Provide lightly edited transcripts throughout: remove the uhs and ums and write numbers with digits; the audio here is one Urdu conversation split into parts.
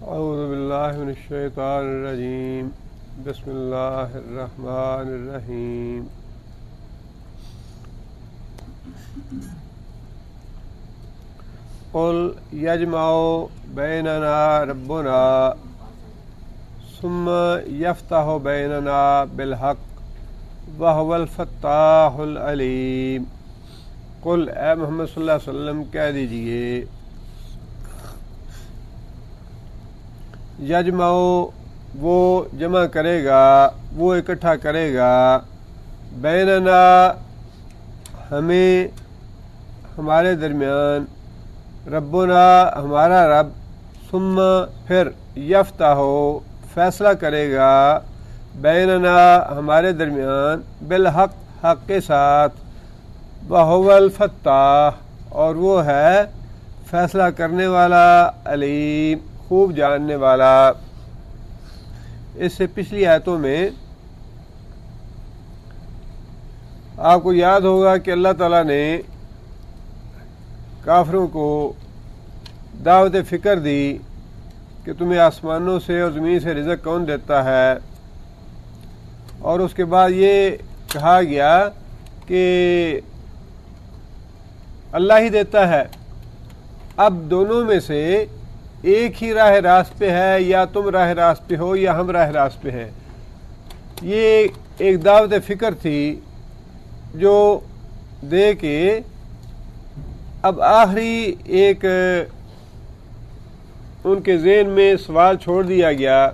اعوذ باللہ من الشیطان الرجیم بسم اللہ الرحمن الرحیم قل یجمع بیننا ربنا ثم یفتح بیننا بالحق وہو الفتاح العلیم۔ قل اے محمد صلی اللہ علیہ وسلم کہہ دیجئے، یجمع وہ جمع کرے گا، وہ اکٹھا کرے گا، بیننا ہمیں، ہمارے درمیان، ربنا ہمارا رب، ثم پھر یفتح فیصلہ کرے گا، بیننا ہمارے درمیان، بالحق حق کے ساتھ، وہو الفتاح اور وہ ہے فیصلہ کرنے والا، علیم خوب جاننے والا۔ اس سے پچھلی آیتوں میں آپ کو یاد ہوگا کہ اللہ تعالیٰ نے کافروں کو دعوت فکر دی کہ تمہیں آسمانوں سے اور زمین سے رزق کون دیتا ہے، اور اس کے بعد یہ کہا گیا کہ اللہ ہی دیتا ہے۔ اب دونوں میں سے ایک ہی راہ راست پہ ہے، یا تم راہ راست پہ ہو یا ہم راہ راست پہ ہیں۔ یہ ایک دعوت فکر تھی جو دے کے اب آخری ایک ان کے ذہن میں سوال چھوڑ دیا گیا،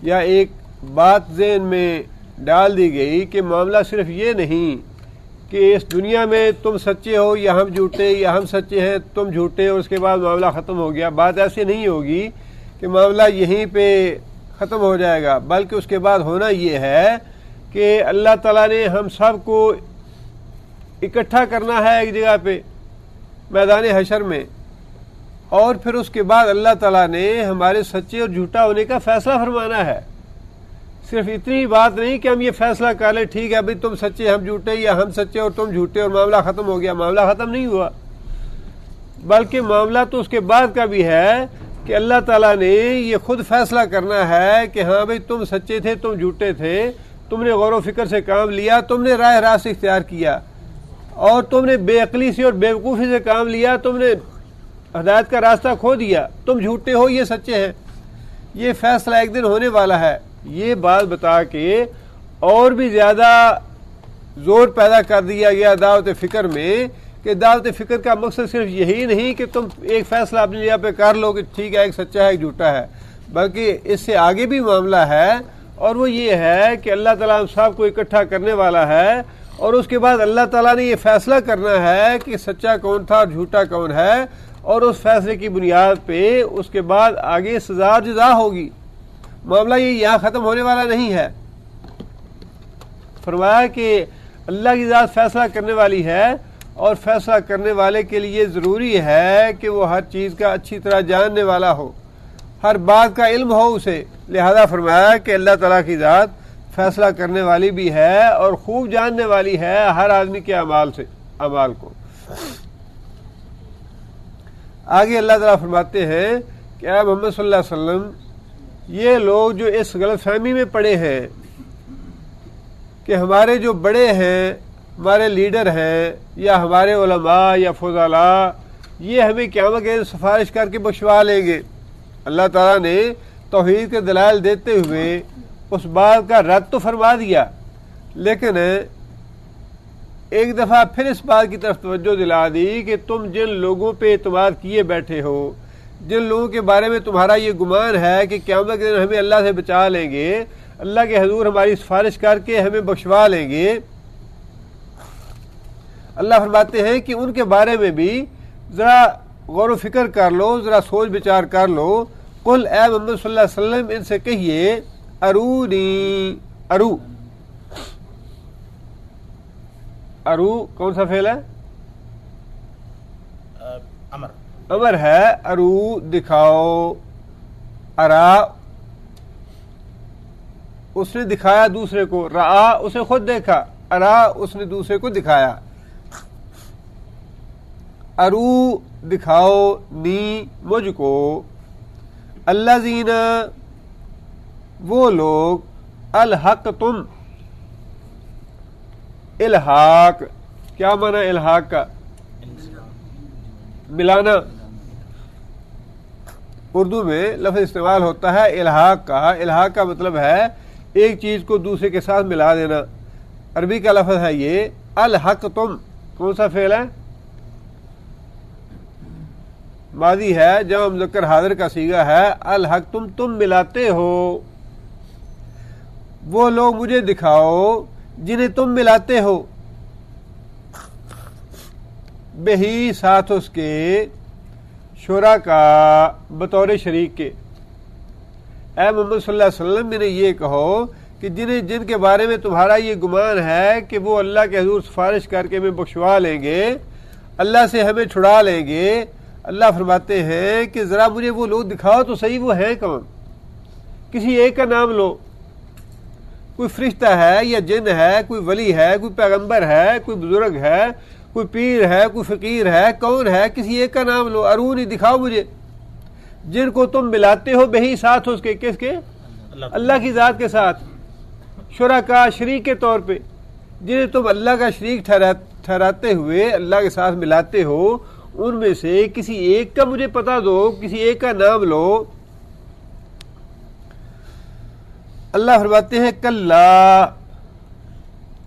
یا ایک بات ذہن میں ڈال دی گئی کہ معاملہ صرف یہ نہیں کہ اس دنیا میں تم سچے ہو یا ہم جھوٹے، یا ہم سچے ہیں تم جھوٹے، اور اس کے بعد معاملہ ختم ہو گیا۔ بات ایسے نہیں ہوگی کہ معاملہ یہیں پہ ختم ہو جائے گا، بلکہ اس کے بعد ہونا یہ ہے کہ اللہ تعالیٰ نے ہم سب کو اکٹھا کرنا ہے ایک جگہ پہ میدان حشر میں، اور پھر اس کے بعد اللہ تعالیٰ نے ہمارے سچے اور جھوٹا ہونے کا فیصلہ فرمانا ہے۔ صرف اتنی بات نہیں کہ ہم یہ فیصلہ کر لیں ٹھیک ہے بھئی تم سچے ہم جھوٹے، یا ہم سچے اور تم جھوٹے، اور معاملہ ختم ہو گیا۔ معاملہ ختم نہیں ہوا، بلکہ معاملہ تو اس کے بعد کا بھی ہے کہ اللہ تعالیٰ نے یہ خود فیصلہ کرنا ہے کہ ہاں بھئی تم سچے تھے، تم جھوٹے تھے، تم نے غور و فکر سے کام لیا، تم نے راہ راست اختیار کیا، اور تم نے بے عقلی سے اور بے وقوفی سے کام لیا، تم نے ہدایت کا راستہ کھو دیا، تم جھوٹے ہو یہ سچے ہیں۔ یہ فیصلہ ایک دن ہونے والا ہے۔ یہ بات بتا کے اور بھی زیادہ زور پیدا کر دیا گیا دعوت فکر میں کہ دعوت فکر کا مقصد صرف یہی نہیں کہ تم ایک فیصلہ اپنی جگہ پہ کر لو کہ ٹھیک ہے ایک سچا ہے ایک جھوٹا ہے، بلکہ اس سے آگے بھی معاملہ ہے، اور وہ یہ ہے کہ اللہ تعالیٰ ہم سب کو اکٹھا کرنے والا ہے، اور اس کے بعد اللہ تعالیٰ نے یہ فیصلہ کرنا ہے کہ سچا کون تھا اور جھوٹا کون ہے، اور اس فیصلے کی بنیاد پہ اس کے بعد آگے سزا اور جزا ہوگی۔ معاملہ یہ یہاں ختم ہونے والا نہیں ہے۔ فرمایا کہ اللہ کی ذات فیصلہ کرنے والی ہے، اور فیصلہ کرنے والے کے لیے ضروری ہے کہ وہ ہر چیز کا اچھی طرح جاننے والا ہو، ہر بات کا علم ہو اسے۔ لہذا فرمایا کہ اللہ تعالیٰ کی ذات فیصلہ کرنے والی بھی ہے اور خوب جاننے والی ہے ہر آدمی کے اعمال کو۔ آگے اللہ تعالیٰ فرماتے ہیں کہ اے محمد صلی اللہ علیہ وسلم، یہ لوگ جو اس غلط فہمی میں پڑے ہیں کہ ہمارے جو بڑے ہیں، ہمارے لیڈر ہیں، یا ہمارے علماء یا فضلاء، یہ ہمیں قیامت کے دن سفارش کر کے بخشوا لیں گے۔ اللہ تعالیٰ نے توحید کے دلائل دیتے ہوئے اس بات کا رد تو فرما دیا، لیکن ایک دفعہ پھر اس بات کی طرف توجہ دلا دی کہ تم جن لوگوں پہ اعتماد کیے بیٹھے ہو، جن لوگوں کے بارے میں تمہارا یہ گمان ہے کہ قیامت کے دن ہمیں اللہ سے بچا لیں گے، اللہ کے حضور ہماری سفارش کر کے ہمیں بخشوا لیں گے، اللہ فرماتے ہیں کہ ان کے بارے میں بھی ذرا غور و فکر کر لو، ذرا سوچ بچار کر لو۔ قل اے محمد صلی اللہ علیہ وسلم ان سے کہیے، ارونی، ارو کون سا فعل ہے؟ امر ہے۔ ارو دکھاؤ، ارا اس نے دکھایا دوسرے کو، رآ اس نے خود دیکھا، ارا اس نے دوسرے کو دکھایا۔ ارو دکھاؤ، نی مجھ کو، الذین وہ لوگ الحق تم الحاق کیا معنی الحاق کا ملانا اردو میں لفظ استعمال ہوتا ہے الحاق کا مطلب ہے ایک چیز کو دوسرے کے ساتھ ملا دینا عربی کا لفظ ہے یہ الحق تم کون سا فعل ہے ماضی ہے جمع مذکر حاضر کا صیغہ ہے الحق تم ملاتے ہو وہ لوگ مجھے دکھاؤ جنہیں تم ملاتے ہو بہی ساتھ اس کے شرکا بطور شریک کے اے محمد صلی اللہ علیہ وسلم انہیں یہ کہو کہ جن کے بارے میں تمہارا یہ گمان ہے کہ وہ اللہ کے حضور سفارش کر کے ہمیں بخشوا لیں گے اللہ سے ہمیں چھڑا لیں گے اللہ فرماتے ہیں کہ ذرا مجھے وہ لوگ دکھاؤ تو صحیح وہ ہیں کون کسی ایک کا نام لو کوئی فرشتہ ہے یا جن ہے کوئی ولی ہے کوئی پیغمبر ہے کوئی بزرگ ہے کوئی پیر ہے کوئی فقیر ہے کون ہے کسی ایک کا نام لو ارونی دکھاؤ مجھے جن کو تم ملاتے ہو بہی ساتھ اس کے کس کے اللہ کی ذات کے ساتھ شرکا شریک کے طور پہ جنہیں تم اللہ کا شریک ٹھہراتے ہوئے اللہ کے ساتھ ملاتے ہو ان میں سے کسی ایک کا مجھے پتہ دو کسی ایک کا نام لو اللہ فرماتے ہیں کلا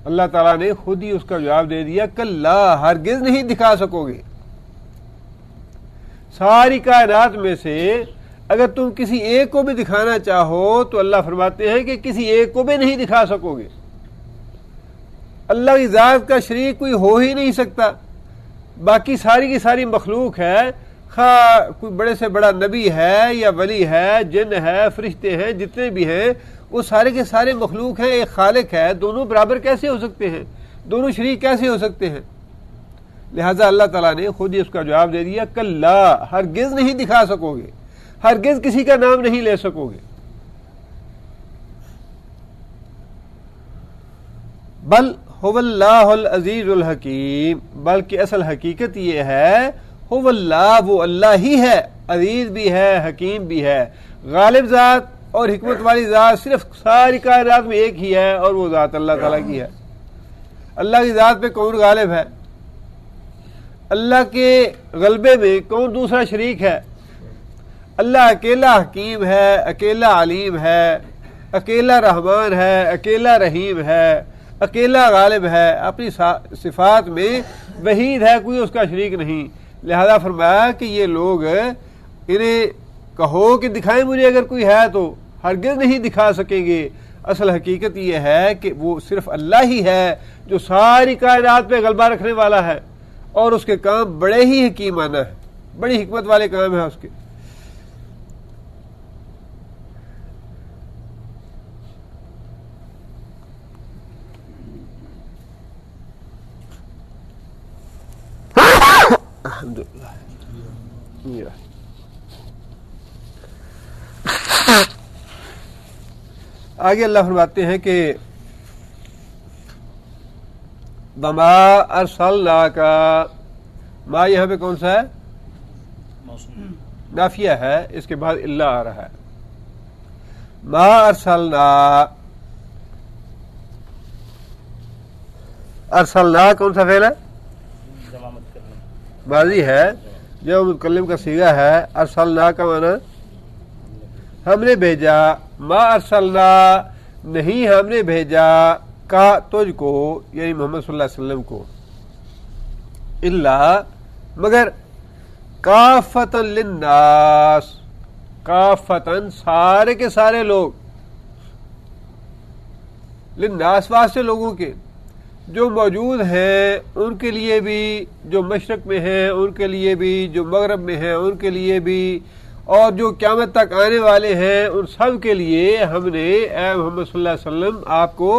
اللہ تعالیٰ نے خود ہی اس کا جواب دے دیا کلا ہرگز نہیں دکھا سکو گے ساری کائنات میں سے اگر تم کسی ایک کو بھی دکھانا چاہو تو اللہ فرماتے ہیں کہ کسی ایک کو بھی نہیں دکھا سکو گے اللہ کی ذات کا شریک کوئی ہو ہی نہیں سکتا باقی ساری کی ساری مخلوق ہے خواہ کوئی بڑے سے بڑا نبی ہے یا ولی ہے جن ہے فرشتے ہیں جتنے بھی ہیں وہ سارے کے سارے مخلوق ہیں ایک خالق ہے دونوں برابر کیسے ہو سکتے ہیں دونوں شریک کیسے ہو سکتے ہیں لہذا اللہ تعالیٰ نے خود ہی اس کا جواب دے دیا کلا ہرگز نہیں دکھا سکو گے ہرگز کسی کا نام نہیں لے سکو گے بل هو اللہ العزیز الحکیم بلکہ اصل حقیقت یہ ہے هو اللہ وہ اللہ ہی ہے عزیز بھی ہے حکیم بھی ہے غالب ذات اور حکمت والی ذات صرف ساری کائنات میں ایک ہی ہے اور وہ ذات اللہ تعالیٰ کی ہے اللہ کی ذات پہ کون غالب ہے اللہ کے غلبے میں کون دوسرا شریک ہے اللہ اکیلا حکیم ہے اکیلا علیم ہے اکیلا رحمان ہے اکیلا رحیم ہے اکیلا غالب ہے اپنی صفات میں وحید ہے کوئی اس کا شریک نہیں لہذا فرمایا کہ یہ لوگ انہیں کہو کہ دکھائیں مجھے اگر کوئی ہے تو ہرگز نہیں دکھا سکیں گے اصل حقیقت یہ ہے کہ وہ صرف اللہ ہی ہے جو ساری کائنات پہ غلبہ رکھنے والا ہے اور اس کے کام بڑے ہی حکیمانہ ہیں بڑی حکمت والے کام ہیں اس کے الحمدللہ آگے اللہ فرماتے ہیں کہ وما ارسلناک ما یہاں پہ کون سا ہے نافیہ ہے اس کے بعد اللہ آ رہا ہے ما ارسلنا کون سا فعل ہے ماضی ہے جو متکلم کا صیغہ ہے ارسلنا کا معنی ہم نے بھیجا ما ارسلنا نہیں ہم نے بھیجا کا تجھ کو یعنی محمد صلی اللہ علیہ وسلم کو الا مگر کافتن للناس کافتن سارے کے سارے لوگ للناس واسطے لوگوں کے جو موجود ہیں ان کے لیے بھی جو مشرق میں ہیں ان کے لیے بھی جو مغرب میں ہیں ان کے لیے بھی اور جو قیامت تک آنے والے ہیں ان سب کے لیے ہم نے اے محمد صلی اللہ علیہ وسلم آپ کو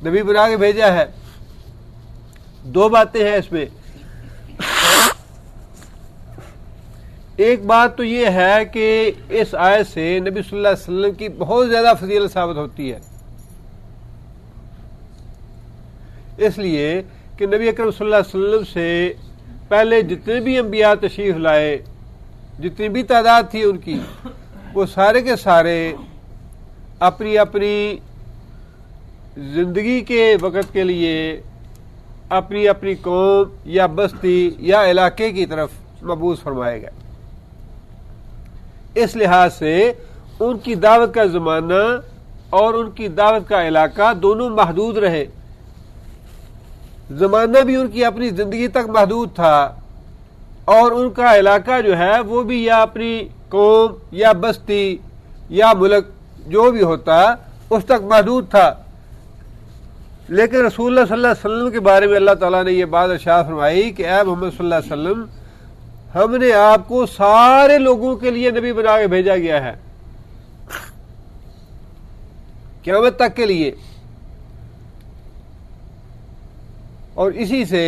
نبی بنا کے بھیجا ہے دو باتیں ہیں اس میں ایک بات تو یہ ہے کہ اس آیت سے نبی صلی اللہ علیہ وسلم کی بہت زیادہ فضیلت ثابت ہوتی ہے اس لیے کہ نبی اکرم صلی اللہ علیہ وسلم سے پہلے جتنے بھی انبیاء تشریف لائے جتنی بھی تعداد تھی ان کی وہ سارے کے سارے اپنی اپنی زندگی کے وقت کے لیے اپنی اپنی قوم یا بستی یا علاقے کی طرف مبعوث فرمائے گا۔ اس لحاظ سے ان کی دعوت کا زمانہ اور ان کی دعوت کا علاقہ دونوں محدود رہے۔ زمانہ بھی ان کی اپنی زندگی تک محدود تھا اور ان کا علاقہ جو ہے وہ بھی یا اپنی قوم یا بستی یا ملک جو بھی ہوتا اس تک محدود تھا۔ لیکن رسول اللہ صلی اللہ علیہ وسلم کے بارے میں اللہ تعالیٰ نے یہ بات ارشاد فرمائی کہ اے محمد صلی اللہ علیہ وسلم، ہم نے آپ کو سارے لوگوں کے لیے نبی بنا کے بھیجا گیا ہے، قیامت تک کے لیے۔ اور اسی سے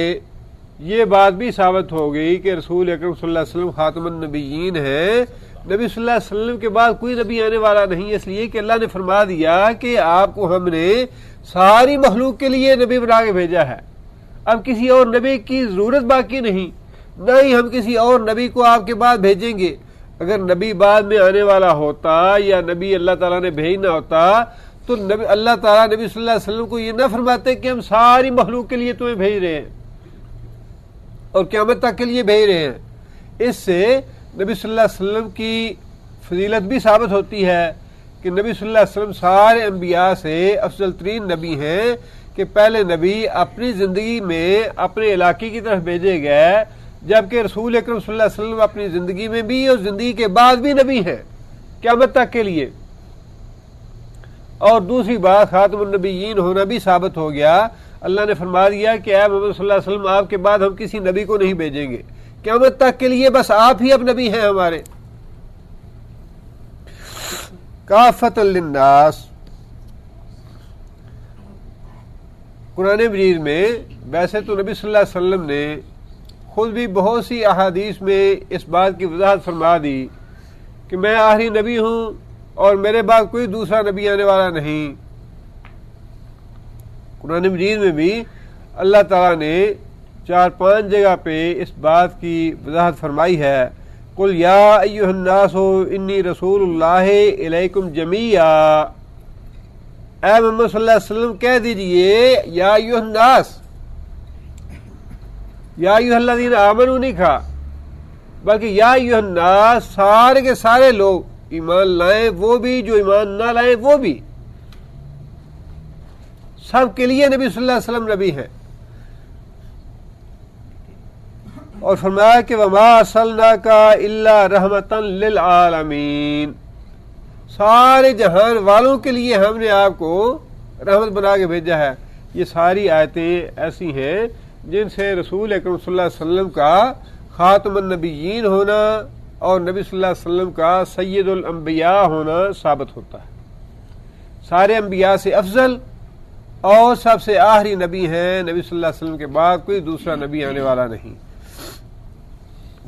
یہ بات بھی ثابت ہو گئی کہ رسول اکرم صلی اللہ علیہ وسلم خاتم النبیین ہیں، نبی صلی اللہ علیہ وسلم کے بعد کوئی نبی آنے والا نہیں، اس لیے کہ اللہ نے فرما دیا کہ آپ کو ہم نے ساری مخلوق کے لیے نبی بنا کے بھیجا ہے، اب کسی اور نبی کی ضرورت باقی نہیں، نہ ہی ہم کسی اور نبی کو آپ کے بعد بھیجیں گے۔ اگر نبی بعد میں آنے والا ہوتا یا نبی اللہ تعالیٰ نے بھیجنا ہوتا تو اللہ تعالیٰ نبی صلی اللہ علیہ وسلم کو یہ نہ فرماتے کہ ہم ساری مخلوق کے لیے تمہیں بھیج رہے ہیں اور قیامت تک کے لیے بھیج رہے ہیں۔ اس سے نبی صلی اللہ علیہ وسلم کی فضیلت بھی ثابت ہوتی ہے کہ نبی صلی اللہ علیہ وسلم سارے انبیاء سے افضل ترین نبی ہیں کہ پہلے نبی اپنی زندگی میں اپنے علاقے کی طرف بھیجے گئے، جبکہ رسول اکرم صلی اللہ علیہ وسلم اپنی زندگی میں بھی اور زندگی کے بعد بھی نبی ہیں قیامت تک کے لیے۔ اور دوسری بات، خاتم النبیین ہونا بھی ثابت ہو گیا۔ اللہ نے فرما دیا کہ اے محمد صلی اللہ علیہ وسلم، آپ کے بعد ہم کسی نبی کو نہیں بھیجیں گے قیامت تک کے لیے، بس آپ ہی اب نبی ہیں ہمارے۔ کافۃ للناس، قرآن مجید میں ویسے تو نبی صلی اللہ علیہ وسلم نے خود بھی بہت سی احادیث میں اس بات کی وضاحت فرما دی کہ میں آخری نبی ہوں اور میرے بعد کوئی دوسرا نبی آنے والا نہیں۔ قرآن مجید میں بھی اللہ تعالیٰ نے 4-5 جگہ پہ اس بات کی وضاحت فرمائی ہے۔ قل یا ایھا الناس انی رسول اللہ الیکم جمیعا، اے محمد صلی اللہ علیہ وسلم کہہ دیجئے یا ایھا الناس، یا ایھا الذین آمنوا نہیں کہا بلکہ یا ایھا الناس، سارے کے سارے لوگ، ایمان لائیں وہ بھی، جو ایمان نہ لائیں وہ بھی، سب کے لیے نبی صلی اللہ علیہ وسلم نبی ہیں۔ اور فرمایا کہ وما ارسلناک الا رحمۃ للعالمین، سارے جہان والوں کے لیے ہم نے آپ کو رحمت بنا کے بھیجا ہے۔ یہ ساری آیتیں ایسی ہیں جن سے رسول اکرم صلی اللہ علیہ وسلم کا خاتم النبیین ہونا اور نبی صلی اللہ علیہ وسلم کا سید الانبیاء ہونا ثابت ہوتا ہے۔ سارے انبیاء سے افضل اور سب سے آخری نبی ہیں، نبی صلی اللہ علیہ وسلم کے بعد کوئی دوسرا نبی آنے والا نہیں۔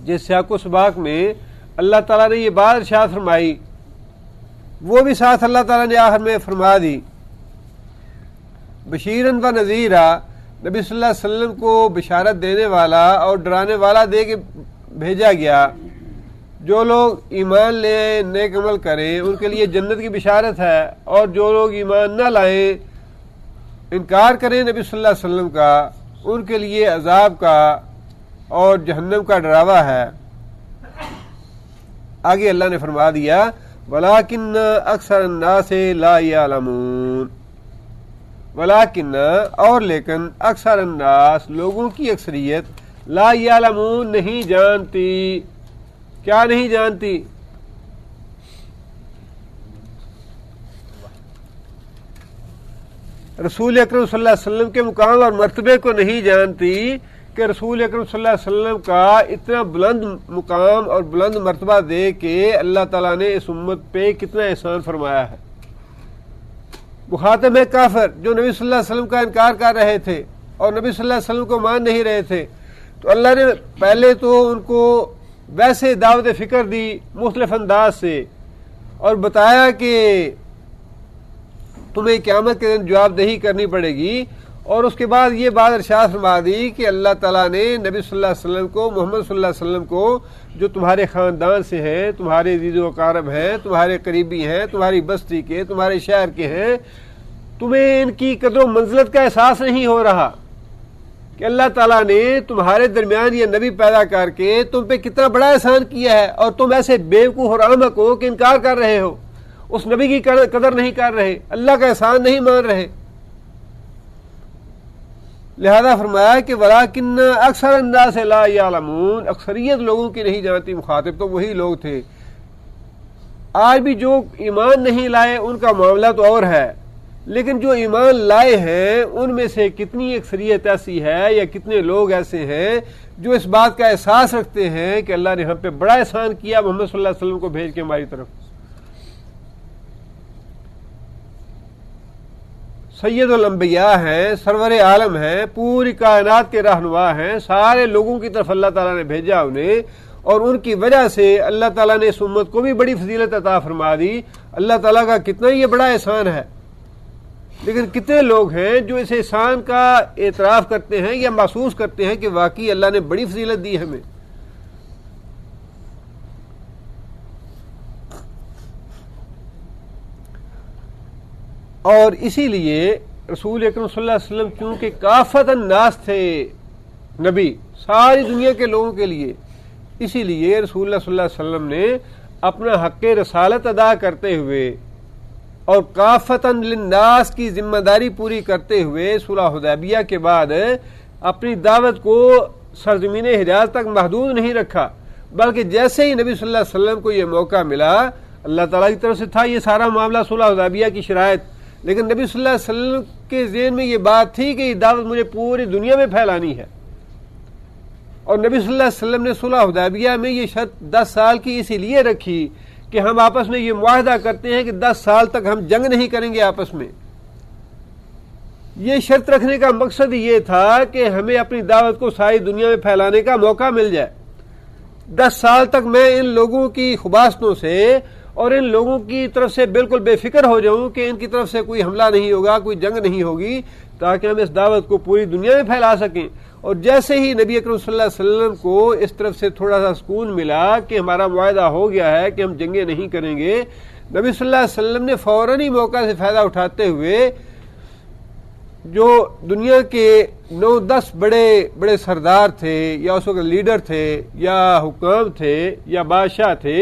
جس سیاق و سباق میں اللہ تعالیٰ نے یہ بات ارشاد فرمائی، وہ بھی ساتھ اللہ تعالیٰ نے آخر میں فرما دی، بشیرن و نذیرا، نبی صلی اللہ علیہ وسلم کو بشارت دینے والا اور ڈرانے والا دے کے بھیجا گیا۔ جو لوگ ایمان لیں، نیک عمل کریں، ان کے لیے جنت کی بشارت ہے، اور جو لوگ ایمان نہ لائیں، انکار کریں نبی صلی اللہ علیہ وسلم کا، ان کے لیے عذاب کا اور جہنم کا ڈراوا ہے۔ آگے اللہ نے فرما دیا وَلَٰكِنَّ أَكْثَرَ النَّاسِ لَا يَعْلَمُونَ، ولیکن اور لیکن اکثر الناس، لوگوں کی اکثریت، لا یعلمون نہیں جانتی۔ کیا نہیں جانتی؟ رسول اکرم صلی اللہ علیہ وسلم کے مقام اور مرتبے کو نہیں جانتی کہ رسول اکرم صلی اللہ علیہ وسلم کا اتنا بلند مقام اور بلند مرتبہ دے کے اللہ تعالیٰ نے اس امت پہ کتنا احسان فرمایا ہے۔ مخاطب ہے کافر جو نبی صلی اللہ علیہ وسلم کا انکار کر رہے تھے اور نبی صلی اللہ علیہ وسلم کو مان نہیں رہے تھے، تو اللہ نے پہلے تو ان کو ویسے دعوت فکر دی مختلف انداز سے اور بتایا کہ تمہیں قیامت کے دن جواب دہی کرنی پڑے گی، اور اس کے بعد یہ بات ارشاد فرما دی کہ اللہ تعالیٰ نے نبی صلی اللہ علیہ وسلم کو، محمد صلی اللہ علیہ وسلم کو جو تمہارے خاندان سے ہیں، تمہارے عزیز و اقارب ہیں، تمہارے قریبی ہیں، تمہاری بستی کے، تمہارے شہر کے ہیں، تمہیں ان کی قدر و منزلت کا احساس نہیں ہو رہا کہ اللہ تعالیٰ نے تمہارے درمیان یہ نبی پیدا کر کے تم پہ کتنا بڑا احسان کیا ہے، اور تم ایسے بیوقوف اور احمق ہو کہ انکار کر رہے ہو، اس نبی کی قدر نہیں کر رہے، اللہ کا احسان نہیں مان رہے۔ لہذا فرمایا کہ وَلَٰكِنَّ أَكْثَرَ النَّاسِ لَا يَعْلَمُونَ، اکثریت لوگوں کی نہیں جانتی، مخاطب تو وہی لوگ تھے۔ آج بھی جو ایمان نہیں لائے ان کا معاملہ تو اور ہے، لیکن جو ایمان لائے ہیں ان میں سے کتنی اکثریت ایسی ہے یا کتنے لوگ ایسے ہیں جو اس بات کا احساس رکھتے ہیں کہ اللہ نے ہم پہ بڑا احسان کیا محمد صلی اللہ علیہ وسلم کو بھیج کے ہماری طرف۔ سید الانبیاء ہیں، سرور عالم ہیں، پوری کائنات کے رہنما ہیں، سارے لوگوں کی طرف اللہ تعالیٰ نے بھیجا انہیں، اور ان کی وجہ سے اللہ تعالیٰ نے اس امت کو بھی بڑی فضیلت عطا فرما دی۔ اللہ تعالیٰ کا کتنا یہ بڑا احسان ہے، لیکن کتنے لوگ ہیں جو اس احسان کا اعتراف کرتے ہیں یا محسوس کرتے ہیں کہ واقعی اللہ نے بڑی فضیلت دی ہمیں۔ اور اسی لیے رسول اکرم صلی اللہ علیہ وسلم کیونکہ کافت الناس تھے نبی، ساری دنیا کے لوگوں کے لیے، اسی لیے رسول اللہ صلی اللہ علیہ وسلم نے اپنا حق رسالت ادا کرتے ہوئے اور کافتاً للناس کی ذمہ داری پوری کرتے ہوئے صلح حدیبیہ کے بعد اپنی دعوت کو سرزمین حجاز تک محدود نہیں رکھا، بلکہ جیسے ہی نبی صلی اللہ علیہ وسلم کو یہ موقع ملا، اللہ تعالیٰ کی طرف سے تھا یہ سارا معاملہ صلح حدیبیہ کی شرائط، لیکن نبی صلی اللہ علیہ وسلم کے ذہن میں یہ بات تھی کہ یہ دعوت مجھے پوری دنیا میں پھیلانی ہے، اور نبی صلی اللہ علیہ وسلم نے صلح حدیبیہ میں یہ شرط 10 سال کی اسی لیے رکھی کہ ہم آپس میں یہ معاہدہ کرتے ہیں کہ 10 سال تک ہم جنگ نہیں کریں گے آپس میں۔ یہ شرط رکھنے کا مقصد یہ تھا کہ ہمیں اپنی دعوت کو ساری دنیا میں پھیلانے کا موقع مل جائے۔ 10 سال تک میں ان لوگوں کی خباثتوں سے اور ان لوگوں کی طرف سے بالکل بے فکر ہو جاؤں کہ ان کی طرف سے کوئی حملہ نہیں ہوگا، کوئی جنگ نہیں ہوگی، تاکہ ہم اس دعوت کو پوری دنیا میں پھیلا سکیں۔ اور جیسے ہی نبی اکرم صلی اللہ علیہ وسلم کو اس طرف سے تھوڑا سا سکون ملا کہ ہمارا معاہدہ ہو گیا ہے کہ ہم جنگیں نہیں کریں گے، نبی صلی اللہ علیہ وسلم نے فوراً ہی موقع سے فائدہ اٹھاتے ہوئے جو دنیا کے 9-10 بڑے بڑے سردار تھے یا اس وقت لیڈر تھے یا حکام تھے یا بادشاہ تھے،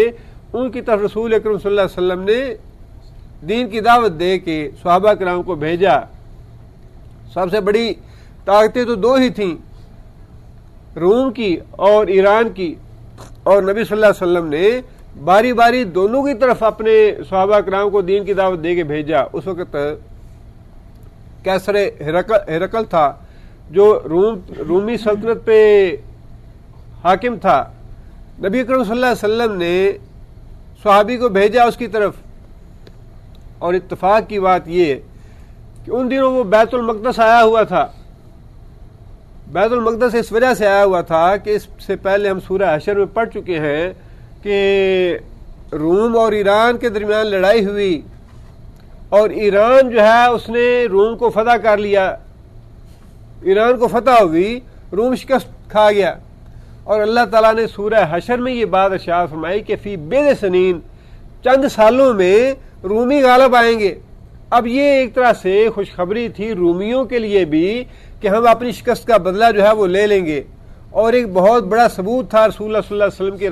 ان کی طرف رسول اکرم صلی اللہ علیہ وسلم نے دین کی دعوت دے کے صحابہ کرام کو بھیجا۔ سب سے بڑی طاقتیں تو 2 ہی تھیں، روم کی اور ایران کی، اور نبی صلی اللہ علیہ وسلم نے باری باری دونوں کی طرف اپنے صحابہ کرام کو دین کی دعوت دے کے بھیجا۔ اس وقت کیسر ہرقل تھا جو رومی سلطنت پہ حاکم تھا، نبی اکرم صلی اللہ علیہ وسلم نے صحابی کو بھیجا اس کی طرف، اور اتفاق کی بات یہ کہ ان دنوں وہ بیت المقدس آیا ہوا تھا۔ بیت المقدس اس وجہ سے آیا ہوا تھا کہ اس سے پہلے ہم سورہ حشر میں پڑھ چکے ہیں کہ روم اور ایران کے درمیان لڑائی ہوئی، اور ایران جو ہے اس نے روم کو فتح کر لیا، ایران کو فتح ہوئی، روم شکست کھا گیا، اور اللہ تعالیٰ نے سورہ حشر میں یہ بات ارشاد فرمائی کہ فی بضع سنین، چند سالوں میں رومی غالب آئیں گے۔ اب یہ ایک طرح سے خوشخبری تھی رومیوں کے لیے بھی کہ ہم اپنی شکست کا بدلہ جو ہے وہ لے لیں گے، اور ایک بہت بڑا ثبوت تھا رسول اللہ صلی اللہ علیہ وسلم کی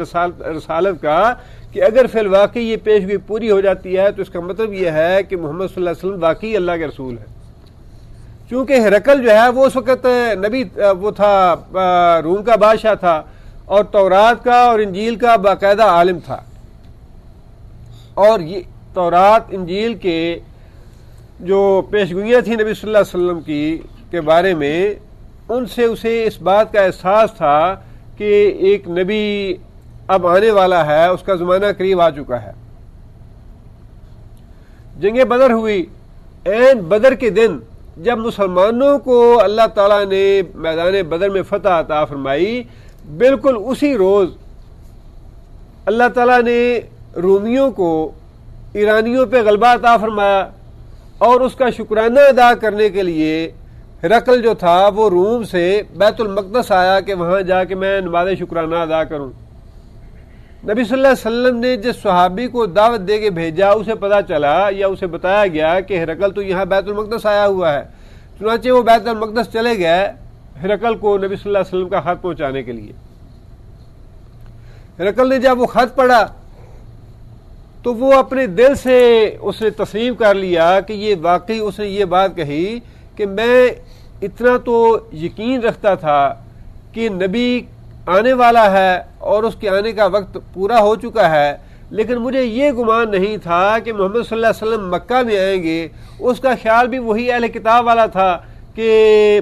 رسالت کا کہ اگر فی الواقع یہ پیشگوئی پوری ہو جاتی ہے تو اس کا مطلب یہ ہے کہ محمد صلی اللہ علیہ وسلم واقعی اللہ کے رسول ہے۔ چونکہ ہرقل جو ہے وہ اس وقت نبی وہ تھا، روم کا بادشاہ تھا، اور تورات کا اور انجیل کا باقاعدہ عالم تھا، اور یہ تورات انجیل کے جو پیشگوئیاں تھیں نبی صلی اللہ علیہ وسلم کی کے بارے میں، ان سے اسے اس بات کا احساس تھا کہ ایک نبی اب آنے والا ہے، اس کا زمانہ قریب آ چکا ہے۔ جنگ بدر ہوئی، عین بدر کے دن جب مسلمانوں کو اللہ تعالیٰ نے میدان بدر میں فتح عطا فرمائی، بالکل اسی روز اللہ تعالیٰ نے رومیوں کو ایرانیوں پہ غلبہ عطا فرمایا، اور اس کا شکرانہ ادا کرنے کے لیے ہرقل جو تھا وہ روم سے بیت المقدس آیا کہ وہاں جا کے میں نماز شکرانہ ادا کروں۔ نبی صلی اللہ علیہ وسلم نے جس صحابی کو دعوت دے کے بھیجا اسے پتا چلا یا اسے بتایا گیا کہ ہرقل تو یہاں بیت المقدس آیا ہوا ہے، چنانچہ وہ بیت المقدس چلے گئے ہرقل کو نبی صلی اللہ علیہ وسلم کا خط پہنچانے کے لیے۔ ہرقل نے جب وہ خط پڑھا تو وہ اپنے دل سے اس نے تسلیم کر لیا کہ یہ واقعی اس نے یہ بات کہی کہ میں اتنا تو یقین رکھتا تھا کہ نبی آنے والا ہے اور اس کے آنے کا وقت پورا ہو چکا ہے، لیکن مجھے یہ گمان نہیں تھا کہ محمد صلی اللہ علیہ وسلم مکہ میں آئیں گے۔ اس کا خیال بھی وہی اہل کتاب والا تھا کہ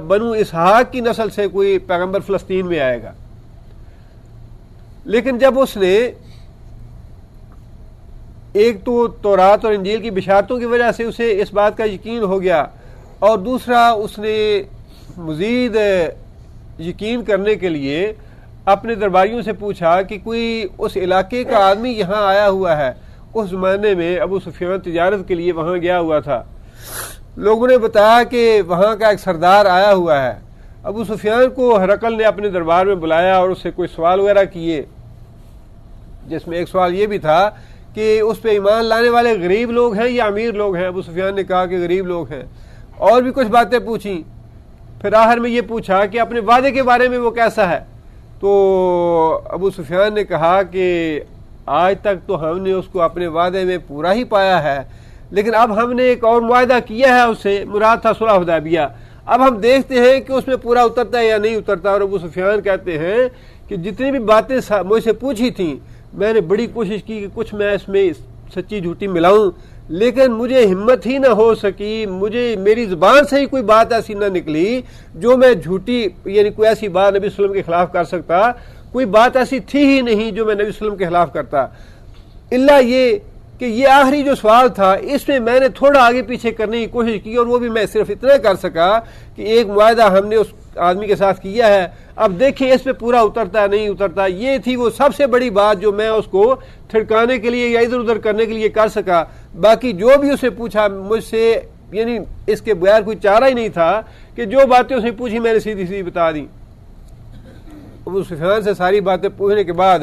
بنو اسحاق کی نسل سے کوئی پیغمبر فلسطین میں آئے گا، لیکن جب اس نے ایک تو تورات اور انجیل کی بشارتوں کی وجہ سے اسے اس بات کا یقین ہو گیا، اور دوسرا اس نے مزید یقین کرنے کے لیے اپنے درباریوں سے پوچھا کہ کوئی اس علاقے کا آدمی یہاں آیا ہوا ہے۔ اس زمانے میں ابو سفیان تجارت کے لیے وہاں گیا ہوا تھا، لوگوں نے بتایا کہ وہاں کا ایک سردار آیا ہوا ہے۔ ابو سفیان کو ہرقل نے اپنے دربار میں بلایا اور اس سے کوئی سوال وغیرہ کیے، جس میں ایک سوال یہ بھی تھا کہ اس پہ ایمان لانے والے غریب لوگ ہیں یا امیر لوگ ہیں۔ ابو سفیان نے کہا کہ غریب لوگ ہیں، اور بھی کچھ باتیں پوچھیں۔ پھر آخر میں یہ پوچھا کہ اپنے وعدے کے بارے میں وہ کیسا ہے، تو ابو سفیان نے کہا کہ آج تک تو ہم نے اس کو اپنے وعدے میں پورا ہی پایا ہے، لیکن اب ہم نے ایک اور معاہدہ کیا ہے اس سے، مراد تھا صلح حدیبیہ، اب ہم دیکھتے ہیں کہ اس میں پورا اترتا ہے یا نہیں اترتا۔ اور ابو سفیان کہتے ہیں کہ جتنی بھی باتیں مجھ سے پوچھی تھیں میں نے بڑی کوشش کی کہ کچھ میں اس میں سچی جھوٹی ملاؤں، لیکن مجھے ہمت ہی نہ ہو سکی، مجھے میری زبان سے ہی کوئی بات ایسی نہ نکلی جو میں جھوٹی، یعنی کوئی ایسی بات نبی صلی اللہ علیہ وسلم کے خلاف کر سکتا، کوئی بات ایسی تھی ہی نہیں جو میں نبی صلی اللہ علیہ وسلم کے خلاف کرتا، الا یہ کہ یہ آخری جو سوال تھا اس میں میں نے تھوڑا آگے پیچھے کرنے کی کوشش کی، اور وہ بھی میں صرف اتنا کر سکا کہ ایک معاہدہ ہم نے اس آدمی کے ساتھ کیا ہے، اب دیکھیں اس پہ پورا اترتا ہے نہیں اترتا۔ یہ تھی وہ سب سے بڑی بات جو میں اس کو تھڑکانے کے لیے یا ادھر ادھر کرنے کے لیے کر سکا، باقی جو بھی اسے پوچھا مجھ سے، یعنی اس کے بغیر کوئی چارہ ہی نہیں تھا کہ جو باتیں اسے پوچھی میں نے سیدھی سیدھی بتا دی۔ ابو سفیان سے ساری باتیں پوچھنے کے بعد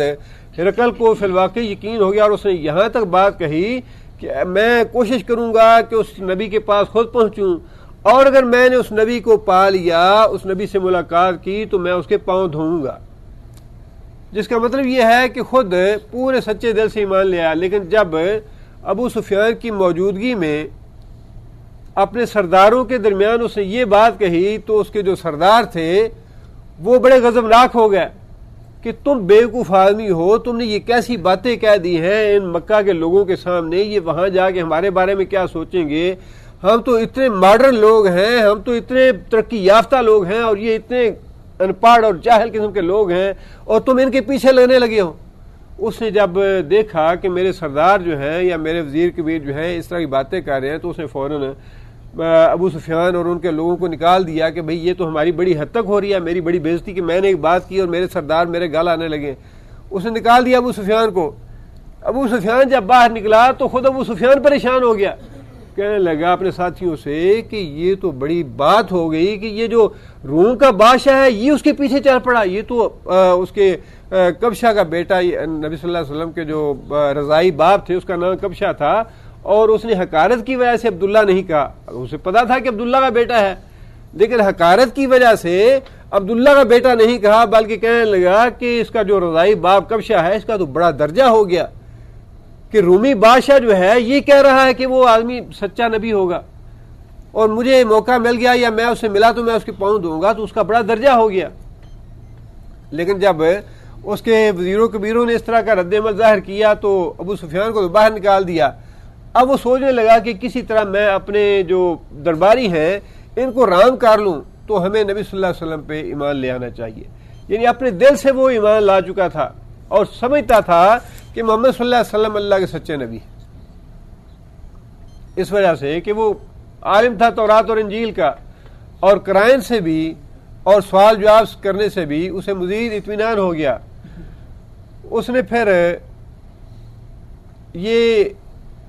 ہرقل کو فی الواقع یقین ہو گیا، اور اس نے یہاں تک بات کہی کہ میں کوشش کروں گا کہ اس نبی کے پاس خود پہنچوں، اور اگر میں نے اس نبی کو پا لیا، اس نبی سے ملاقات کی، تو میں اس کے پاؤں دھوؤں گا، جس کا مطلب یہ ہے کہ خود پورے سچے دل سے ایمان لے آیا۔ لیکن جب ابو سفیان کی موجودگی میں اپنے سرداروں کے درمیان اس نے یہ بات کہی تو اس کے جو سردار تھے وہ بڑے غضبناک ہو گئے کہ تم بیوقوف آدمی ہو، تم نے یہ کیسی باتیں کہہ دی ہیں ان مکہ کے لوگوں کے سامنے، یہ وہاں جا کے ہمارے بارے میں کیا سوچیں گے، ہم تو اتنے ماڈرن لوگ ہیں، ہم تو اتنے ترقی یافتہ لوگ ہیں، اور یہ اتنے ان پڑھ اور جاہل قسم کے لوگ ہیں، اور تم ان کے پیچھے لگنے لگے ہو۔ اس نے جب دیکھا کہ میرے سردار جو ہیں یا میرے وزیر کبیر جو ہیں اس طرح کی باتیں کر رہے ہیں، تو اس نے فوراً ابو سفیان اور ان کے لوگوں کو نکال دیا کہ بھئی یہ تو ہماری بڑی حد تک ہو رہی ہے، میری بڑی بے عزتی کہ میں نے ایک بات کی اور میرے سردار میرے گال آنے لگے۔ اس نے نکال دیا ابو سفیان کو۔ ابو سفیان جب باہر نکلا تو خود ابو سفیان پریشان ہو گیا، کہنے لگا اپنے ساتھیوں سے کہ یہ تو بڑی بات ہو گئی کہ یہ جو روم کا بادشاہ ہے یہ اس کے پیچھے چل پڑا، یہ تو اس کے کبشہ کا بیٹا، نبی صلی اللہ علیہ وسلم کے جو رضائی باپ تھے اس کا نام کبشہ تھا، اور اس نے حقارت کی وجہ سے عبداللہ نہیں کہا، اسے پتا تھا کہ عبداللہ کا بیٹا ہے، لیکن حقارت کی وجہ سے عبداللہ کا بیٹا نہیں کہا، بلکہ کہنے لگا کہ اس کا جو رضائی باپ کبشہ ہے اس کا تو بڑا درجہ ہو گیا کہ رومی بادشاہ جو ہے یہ کہہ رہا ہے کہ وہ آدمی سچا نبی ہوگا، اور مجھے موقع مل گیا یا میں اسے ملا تو میں اس کے پاؤں دوں گا، تو اس کا بڑا درجہ ہو گیا۔ لیکن جب اس کے وزیروں کبیروں نے اس طرح کا رد عمل ظاہر کیا تو ابو سفیان کو باہر نکال دیا۔ اب وہ سوچنے لگا کہ کسی طرح میں اپنے جو درباری ہیں ان کو رام کر لوں تو ہمیں نبی صلی اللہ علیہ وسلم پہ ایمان لے آنا چاہیے، یعنی اپنے دل سے وہ ایمان لا چکا تھا اور سمجھتا تھا کہ محمد صلی اللہ علیہ وسلم اللہ کے سچے نبی، اس وجہ سے کہ وہ عالم تھا تورات اور انجیل کا، اور قرائن سے بھی اور سوال جواب کرنے سے بھی اسے مزید اطمینان ہو گیا۔ اس نے پھر یہ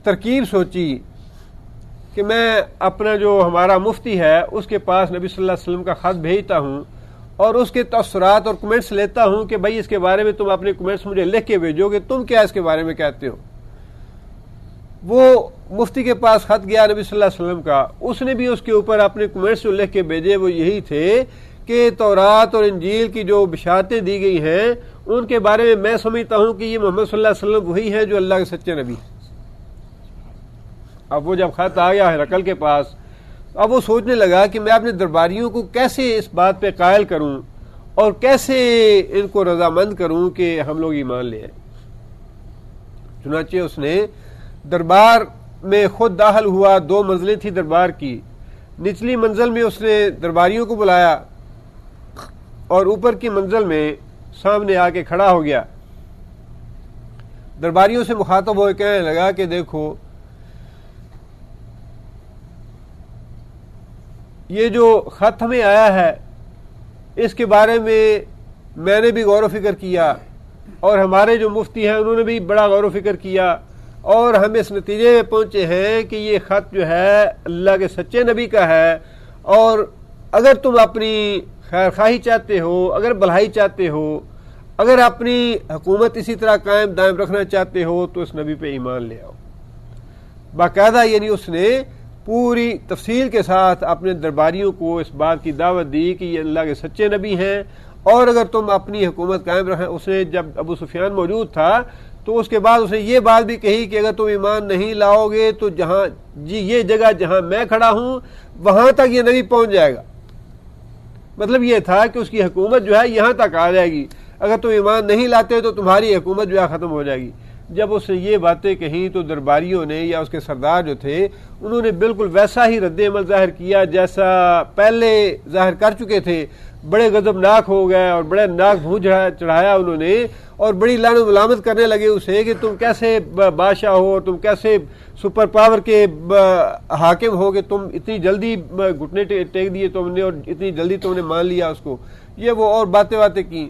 ترکیب سوچی کہ میں اپنا جو ہمارا مفتی ہے اس کے پاس نبی صلی اللہ علیہ وسلم کا خط بھیجتا ہوں، اور اس کے تاثرات اور کمنٹس لیتا ہوں کہ بھائی اس کے بارے میں تم اپنے کمنٹس مجھے لکھ کے بھیجو گے، تم کیا اس کے بارے میں کہتے ہو۔ وہ مفتی کے پاس خط گیا نبی صلی اللہ علیہ وسلم کا، اس نے بھی اس کے اوپر اپنے کمنٹس جو لکھ کے بھیجے وہ یہی تھے کہ تورات اور انجیل کی جو بشارتیں دی گئی ہیں ان کے بارے میں میں سمجھتا ہوں کہ یہ محمد صلی اللہ علیہ وسلم وہی ہے جو اللہ کے سچے نبی ہیں۔ اب وہ جب خط آ گیا ہرقل کے پاس، اب وہ سوچنے لگا کہ میں اپنے درباریوں کو کیسے اس بات پہ قائل کروں اور کیسے ان کو رضامند کروں کہ ہم لوگ ایمان لے آئیں۔ چنانچہ اس نے دربار میں خود داخل ہوا، 2 منزلیں تھی دربار کی، نچلی منزل میں اس نے درباریوں کو بلایا اور اوپر کی منزل میں سامنے آ کے کھڑا ہو گیا، درباریوں سے مخاطب ہو کے کہنے لگا کہ دیکھو یہ جو خط ہمیں آیا ہے اس کے بارے میں نے بھی غور و فکر کیا اور ہمارے جو مفتی ہیں انہوں نے بھی بڑا غور و فکر کیا اور ہم اس نتیجے میں پہنچے ہیں کہ یہ خط جو ہے اللہ کے سچے نبی کا ہے، اور اگر تم اپنی خیر خواہی چاہتے ہو، اگر بھلائی چاہتے ہو، اگر اپنی حکومت اسی طرح قائم دائم رکھنا چاہتے ہو تو اس نبی پہ ایمان لے آؤ۔ باقاعدہ یعنی اس نے پوری تفصیل کے ساتھ اپنے درباریوں کو اس بات کی دعوت دی کہ یہ اللہ کے سچے نبی ہیں، اور اگر تم اپنی حکومت قائم رکھیں۔ اس نے جب ابو سفیان موجود تھا تو اس کے بعد اس نے یہ بات بھی کہی کہ اگر تم ایمان نہیں لاؤ گے تو یہ جگہ جہاں میں کھڑا ہوں وہاں تک یہ نبی پہنچ جائے گا۔ مطلب یہ تھا کہ اس کی حکومت جو ہے یہاں تک آ جائے گی، اگر تم ایمان نہیں لاتے تو تمہاری حکومت جو ہے ختم ہو جائے گی۔ جب اس نے یہ باتیں کہیں تو درباریوں نے یا اس کے سردار جو تھے انہوں نے بالکل ویسا ہی رد عمل ظاہر کیا جیسا پہلے ظاہر کر چکے تھے، بڑے غضبناک ہو گئے اور بڑے ناک بھون چڑھایا انہوں نے، اور بڑی لعن و ملامت کرنے لگے اسے کہ تم کیسے بادشاہ ہو، تم کیسے سپر پاور کے حاکم ہو کہ تم اتنی جلدی گھٹنے ٹیک دیے تم نے اور اتنی جلدی تم نے مان لیا اس کو، یہ وہ اور باتیں کی۔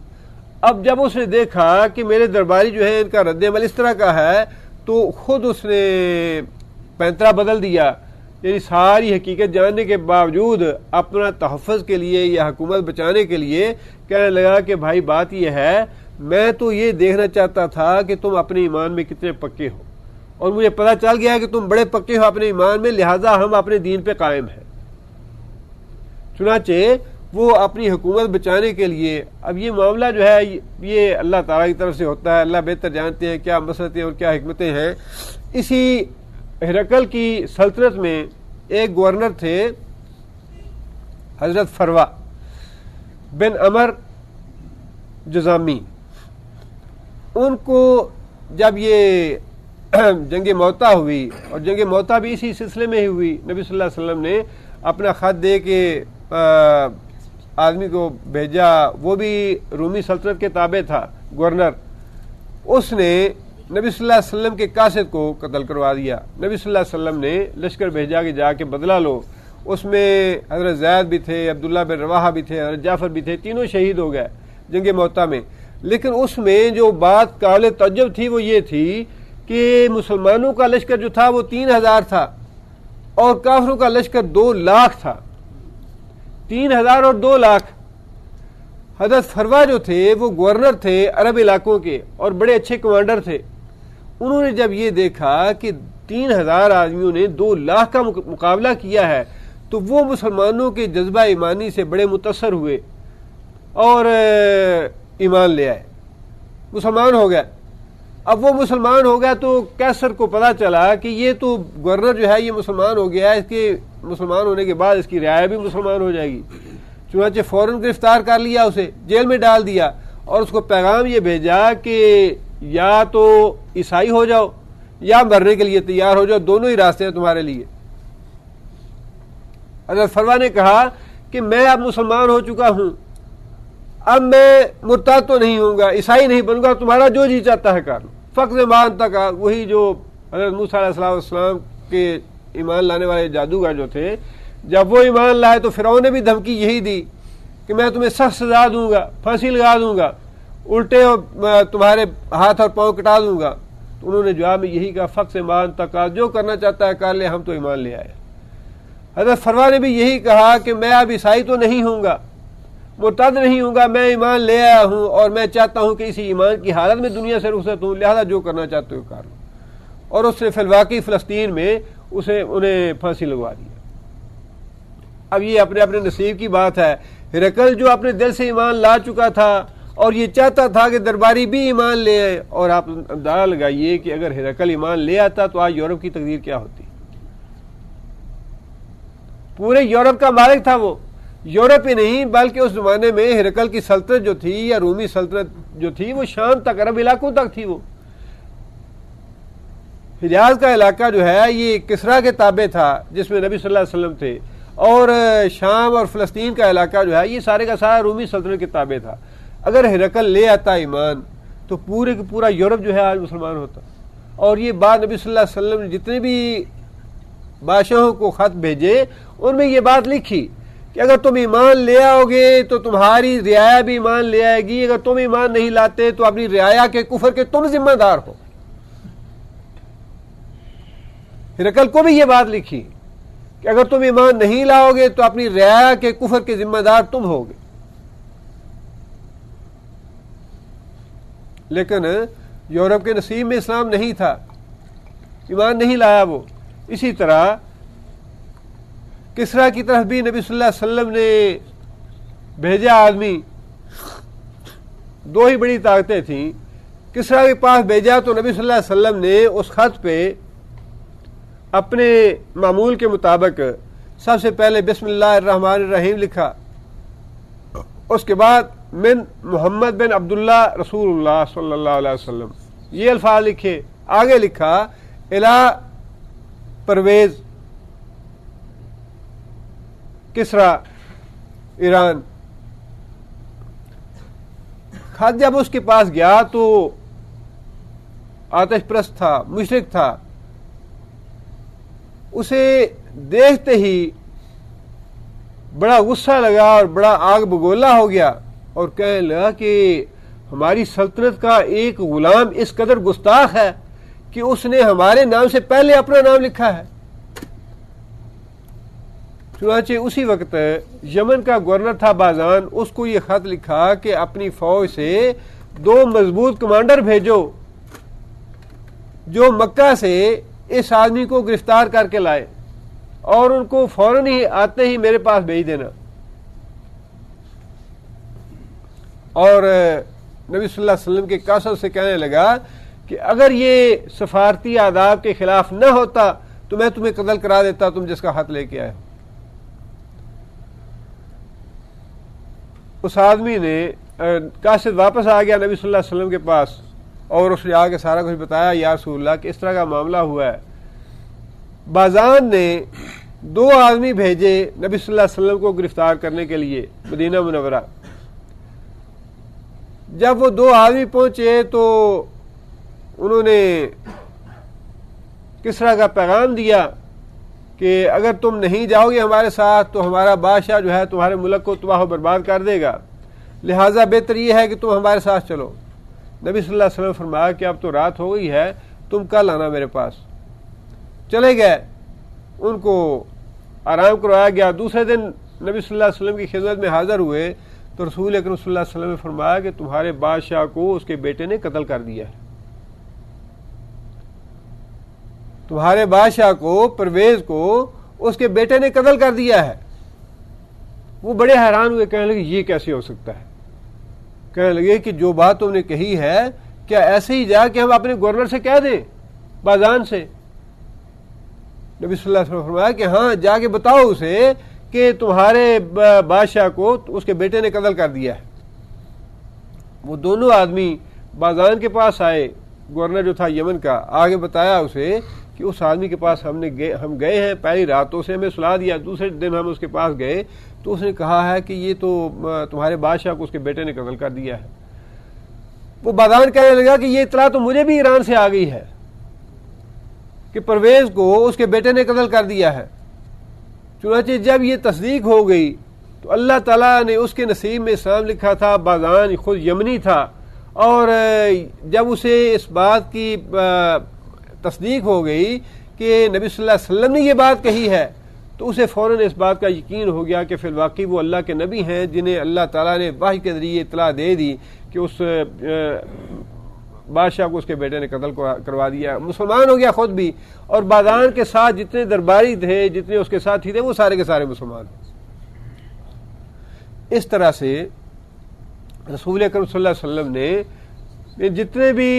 اب جب اس نے دیکھا کہ میرے درباری جو ہے ان کا رد عمل اس طرح کا ہے تو خود اس نے پینترا بدل دیا، یعنی ساری حقیقت جاننے کے باوجود اپنا تحفظ کے لیے یا حکومت بچانے کے لیے کہنے لگا کہ بھائی بات یہ ہے، میں تو یہ دیکھنا چاہتا تھا کہ تم اپنے ایمان میں کتنے پکے ہو، اور مجھے پتہ چل گیا کہ تم بڑے پکے ہو اپنے ایمان میں، لہٰذا ہم اپنے دین پہ قائم ہیں۔ چنانچہ وہ اپنی حکومت بچانے کے لیے، اب یہ معاملہ جو ہے یہ اللہ تعالیٰ کی طرف سے ہوتا ہے، اللہ بہتر جانتے ہیں کیا مسئلتیں اور کیا حکمتیں ہیں۔ اسی ہرقل کی سلطنت میں ایک گورنر تھے حضرت فروا بن عمر جزامی، ان کو جب یہ جنگ موتا ہوئی، اور جنگ موتا بھی اسی سلسلے میں ہی ہوئی، نبی صلی اللہ علیہ وسلم نے اپنا خط دے کے آدمی کو بھیجا، وہ بھی رومی سلطنت کے تابع تھا گورنر، اس نے نبی صلی اللہ علیہ وسلم کے قاصد کو قتل کروا دیا۔ نبی صلی اللہ علیہ وسلم نے لشکر بھیجا کہ جا کے بدلہ لو، اس میں حضرت زید بھی تھے، عبداللہ بن رواحہ بھی تھے، حضرت جعفر بھی تھے، تینوں شہید ہو گئے جنگ موتا میں۔ لیکن اس میں جو بات قابل تعجب تھی وہ یہ تھی کہ مسلمانوں کا لشکر جو تھا وہ 3000 تھا اور کافروں کا لشکر 2 لاکھ تھا، 3000 اور 2 لاکھ۔ حضرت فروا جو تھے وہ گورنر تھے عرب علاقوں کے اور بڑے اچھے کمانڈر تھے، انہوں نے جب یہ دیکھا کہ 3000 آدمیوں نے 2 لاکھ کا مقابلہ کیا ہے تو وہ مسلمانوں کے جذبہ ایمانی سے بڑے متاثر ہوئے اور ایمان لے آئے، مسلمان ہو گئے۔ اب وہ مسلمان ہو گیا تو کیسر کو پتا چلا کہ یہ تو گورنر جو ہے یہ مسلمان ہو گیا، اس کے مسلمان ہونے کے بعد اس کی رعایا بھی مسلمان ہو جائے گی، چنانچہ فوراً گرفتار کر لیا، اسے جیل میں ڈال دیا اور اس کو پیغام یہ بھیجا کہ یا تو عیسائی ہو جاؤ یا مرنے کے لیے تیار ہو جاؤ، دونوں ہی راستے ہیں تمہارے لیے۔ حضرت فروا نے کہا کہ میں اب مسلمان ہو چکا ہوں، اب میں مرتد تو نہیں ہوں گا، عیسائی نہیں بنوں گا، تمہارا جو جی چاہتا ہے کر لو۔ فقط مان تک وہی جو حضرت موسیٰ علیہ السلام کے ایمان لانے والے جادوگر جو تھے، جب وہ ایمان لائے تو فرعون نے بھی دھمکی یہی دی کہ میں تمہیں سخت سزا دوں گا، پھانسی لگا دوں گا، الٹے تمہارے ہاتھ اور پاؤں کٹا دوں گا۔ تو انہوں نے جواب میں یہی کہا فقط مان تک، جو کرنا چاہتا ہے کر لے، ہم تو ایمان لے آئے۔ حضرت فروا نے بھی یہی کہا کہ میں اب عیسائی تو نہیں ہوں گا، مرتد نہیں ہوں گا، میں ایمان لے آیا ہوں اور میں چاہتا ہوں کہ اسی ایمان کی حالت میں دنیا سے رخصت ہوں، لہذا جو کرنا چاہتے ہو کر لو۔ اور اس نے فی الواقع فلسطین میں انہیں پھانسی لگوا دیا۔ اب یہ اپنے اپنے نصیب کی بات ہے۔ ہرقل جو اپنے دل سے ایمان لا چکا تھا اور یہ چاہتا تھا کہ درباری بھی ایمان لے آئے، اور آپ اندازہ لگائیے کہ اگر ہرقل ایمان لے آتا تو آج یورپ کی تقدیر کیا ہوتی۔ پورے یورپ کا مالک تھا وہ، یورپ ہی نہیں بلکہ اس زمانے میں ہرقل کی سلطنت جو تھی یا رومی سلطنت جو تھی وہ شام تک، عرب علاقوں تک تھی۔ وہ حجاز کا علاقہ جو ہے یہ کسریٰ کے تابع تھا جس میں نبی صلی اللہ علیہ وسلم تھے، اور شام اور فلسطین کا علاقہ جو ہے یہ سارے کا سارا رومی سلطنت کے تابع تھا۔ اگر ہرقل لے آتا ایمان تو پورے کا پورا یورپ جو ہے آج مسلمان ہوتا۔ اور یہ بات نبی صلی اللہ علیہ وسلم نے جتنے بھی بادشاہوں کو خط بھیجے ان میں یہ بات لکھی کہ اگر تم ایمان لے آؤ گے تو تمہاری رعایا بھی ایمان لے آئے گی، اگر تم ایمان نہیں لاتے تو اپنی رعایا کے کفر کے تم ذمہ دار ہو۔ ہرقل کو بھی یہ بات لکھی کہ اگر تم ایمان نہیں لاؤ گے تو اپنی رعایا کے کفر کے ذمہ دار تم ہوگے۔ لیکن یورپ کے نصیب میں اسلام نہیں تھا، ایمان نہیں لایا وہ۔ اسی طرح کسریٰ کی طرف بھی نبی صلی اللہ علیہ وسلم نے بھیجا آدمی، دو ہی بڑی طاقتیں تھیں، کسریٰ کے پاس بھیجا تو نبی صلی اللہ علیہ وسلم نے اس خط پہ اپنے معمول کے مطابق سب سے پہلے بسم اللہ الرحمن الرحیم لکھا، اس کے بعد من محمد بن عبداللہ رسول اللہ صلی اللہ علیہ وسلم یہ الفاظ لکھے، آگے لکھا الی پرویز کسریٰ ایران۔ خط جب اس کے پاس گیا تو آتش پرست تھا، مشرک تھا، اسے دیکھتے ہی بڑا غصہ لگا اور بڑا آگ بگولا ہو گیا اور کہنے لگا کہ ہماری سلطنت کا ایک غلام اس قدر گستاخ ہے کہ اس نے ہمارے نام سے پہلے اپنا نام لکھا ہے۔ چنانچہ اسی وقت یمن کا گورنر تھا بازان، اس کو یہ خط لکھا کہ اپنی فوج سے 2 مضبوط کمانڈر بھیجو جو مکہ سے اس آدمی کو گرفتار کر کے لائے، اور ان کو فوراً ہی آتے ہی میرے پاس بھیج دینا۔ اور نبی صلی اللہ علیہ وسلم کے قاصد سے کہنے لگا کہ اگر یہ سفارتی آداب کے خلاف نہ ہوتا تو میں تمہیں قتل کرا دیتا، تم جس کا خط لے کے آئے۔ اس آدمی نے قاصد واپس آ گیا نبی صلی اللہ علیہ وسلم کے پاس، اور اس نے آ کے سارا کچھ بتایا، یا رسول اللہ کہ اس طرح کا معاملہ ہوا ہے۔ بازان نے 2 آدمی بھیجے نبی صلی اللہ علیہ وسلم کو گرفتار کرنے کے لیے مدینہ منورہ۔ جب وہ 2 آدمی پہنچے تو انہوں نے کسریٰ کا پیغام دیا کہ اگر تم نہیں جاؤ گے ہمارے ساتھ تو ہمارا بادشاہ جو ہے تمہارے ملک کو تباہ و برباد کر دے گا، لہٰذا بہتر یہ ہے کہ تم ہمارے ساتھ چلو۔ نبی صلی اللہ علیہ وسلم فرمایا کہ اب تو رات ہو گئی ہے، تم کل آنا میرے پاس۔ چلے گئے، ان کو آرام کروایا گیا۔ دوسرے دن نبی صلی اللہ علیہ وسلم کی خدمت میں حاضر ہوئے تو رسول اکرم صلی اللہ علیہ وسلم نے فرمایا کہ تمہارے بادشاہ کو اس کے بیٹے نے قتل کر دیا ہے، تمہارے بادشاہ کو، پرویز کو اس کے بیٹے نے قتل کر دیا ہے۔ وہ بڑے حیران ہوئے، کہنے لگے یہ کیسے ہو سکتا ہے؟ کہنے لگے کہ جو بات تم نے کہی ہے کیا ایسے ہی جا کہ ہم اپنے گورنر سے کہہ دیں، بازان سے؟ نبی صلی اللہ علیہ وسلم نے فرمایا کہ ہاں، جا کے بتاؤ اسے کہ تمہارے بادشاہ کو اس کے بیٹے نے قتل کر دیا ہے۔ وہ دونوں آدمی بازان کے پاس آئے، گورنر جو تھا یمن کا، آگے بتایا اسے کہ اس آدمی کے پاس ہم گئے ہیں، پہلی راتوں سے ہمیں سلا دیا، دوسرے دن ہم اس کے پاس گئے تو اس نے کہا ہے کہ یہ تو تمہارے بادشاہ کو اس کے بیٹے نے قتل کر دیا ہے۔ وہ بازان کہنے لگا کہ یہ اطلاع تو مجھے بھی ایران سے آ گئی ہے کہ پرویز کو اس کے بیٹے نے قتل کر دیا ہے۔ چنانچہ جب یہ تصدیق ہو گئی تو اللہ تعالیٰ نے اس کے نصیب میں اسلام لکھا تھا۔ بازان خود یمنی تھا، اور جب اسے اس بات کی تصدیق ہو گئی کہ نبی صلی اللہ علیہ وسلم نے یہ بات کہی ہے تو اسے فوراً اس بات کا یقین ہو گیا کہ فی الواقع وہ اللہ کے نبی ہیں جنہیں اللہ تعالیٰ نے وحی کے ذریعے اطلاع دے دی کہ اس بادشاہ کو اس کے بیٹے نے قتل کروا دیا. مسلمان ہو گیا خود بھی, اور بادان کے ساتھ جتنے درباری تھے, جتنے اس کے ساتھی تھے, وہ سارے کے سارے مسلمان. اس طرح سے رسول اکرم صلی اللہ علیہ وسلم نے جتنے بھی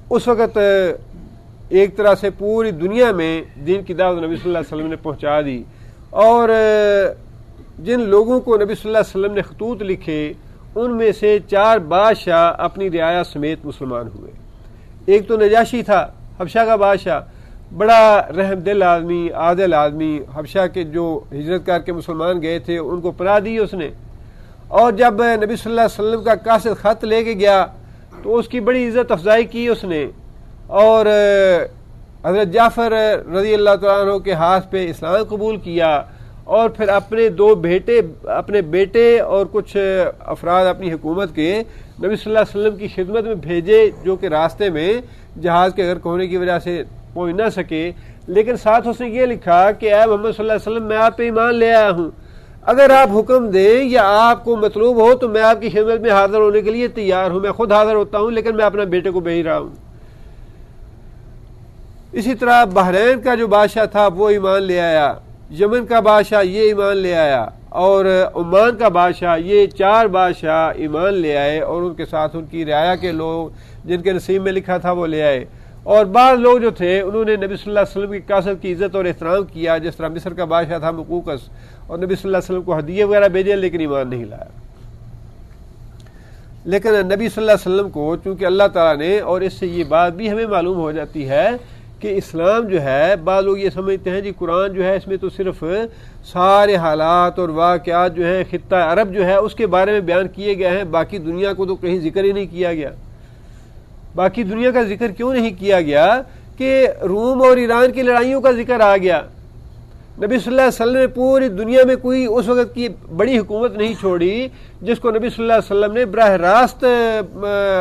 اس وقت ایک طرح سے پوری دنیا میں دین کی دعوت نبی صلی اللہ علیہ وسلم نے پہنچا دی, اور جن لوگوں کو نبی صلی اللہ علیہ وسلم نے خطوط لکھے ان میں سے 4 بادشاہ اپنی رعایا سمیت مسلمان ہوئے. ایک تو نجاشی تھا, حبشہ کا بادشاہ, بڑا رحم دل آدمی, عادل آدمی. حبشہ کے جو ہجرت کر کے مسلمان گئے تھے ان کو پناہ دی اس نے, اور جب نبی صلی اللہ علیہ وسلم کا قاصد خط لے کے گیا تو اس کی بڑی عزت افزائی کی اس نے, اور حضرت جعفر رضی اللہ تعالیٰ عنہ کے ہاتھ پہ اسلام قبول کیا, اور پھر اپنے 2 بیٹے, اپنے بیٹے اور کچھ افراد اپنی حکومت کے نبی صلی اللہ علیہ وسلم کی خدمت میں بھیجے, جو کہ راستے میں جہاز کے غرق ہونے کی وجہ سے پہنچ نہ سکے. لیکن ساتھ اس نے یہ لکھا کہ اے محمد صلی اللہ علیہ وسلم, میں آپ پہ ایمان لے آیا ہوں, اگر آپ حکم دیں یا آپ کو مطلوب ہو تو میں آپ کی خدمت میں حاضر ہونے کے لیے تیار ہوں. میں خود حاضر ہوتا ہوں, لیکن میں اپنے بیٹے کو بھیج رہا ہوں. اسی طرح بحرین کا جو بادشاہ تھا وہ ایمان لے آیا, یمن کا بادشاہ یہ ایمان لے آیا, اور عمان کا بادشاہ, یہ 4 بادشاہ ایمان لے آئے, اور ان کے ساتھ ان کی رعایا کے لوگ جن کے نصیب میں لکھا تھا وہ لے آئے. اور بعض لوگ جو تھے انہوں نے نبی صلی اللہ علیہ وسلم کی قاصد کی عزت اور احترام کیا, جس طرح مصر کا بادشاہ تھا مقوقس, اور نبی صلی اللہ علیہ وسلم کو ہدیے وغیرہ بھیجے لیکن ایمان نہیں لایا. لیکن نبی صلی اللہ علیہ وسلم کو چونکہ اللہ تعالیٰ نے, اور اس سے یہ بات بھی ہمیں معلوم ہو جاتی ہے کہ اسلام جو ہے, بعض لوگ یہ سمجھتے ہیں جی قرآن جو ہے اس میں تو صرف سارے حالات اور واقعات جو ہیں خطہ عرب جو ہے اس کے بارے میں بیان کیے گئے ہیں, باقی دنیا کو تو کہیں ذکر ہی نہیں کیا گیا. باقی دنیا کا ذکر کیوں نہیں کیا گیا کہ روم اور ایران کی لڑائیوں کا ذکر آ گیا. نبی صلی اللہ علیہ وسلم نے پوری دنیا میں کوئی اس وقت کی بڑی حکومت نہیں چھوڑی جس کو نبی صلی اللہ علیہ وسلم نے براہ راست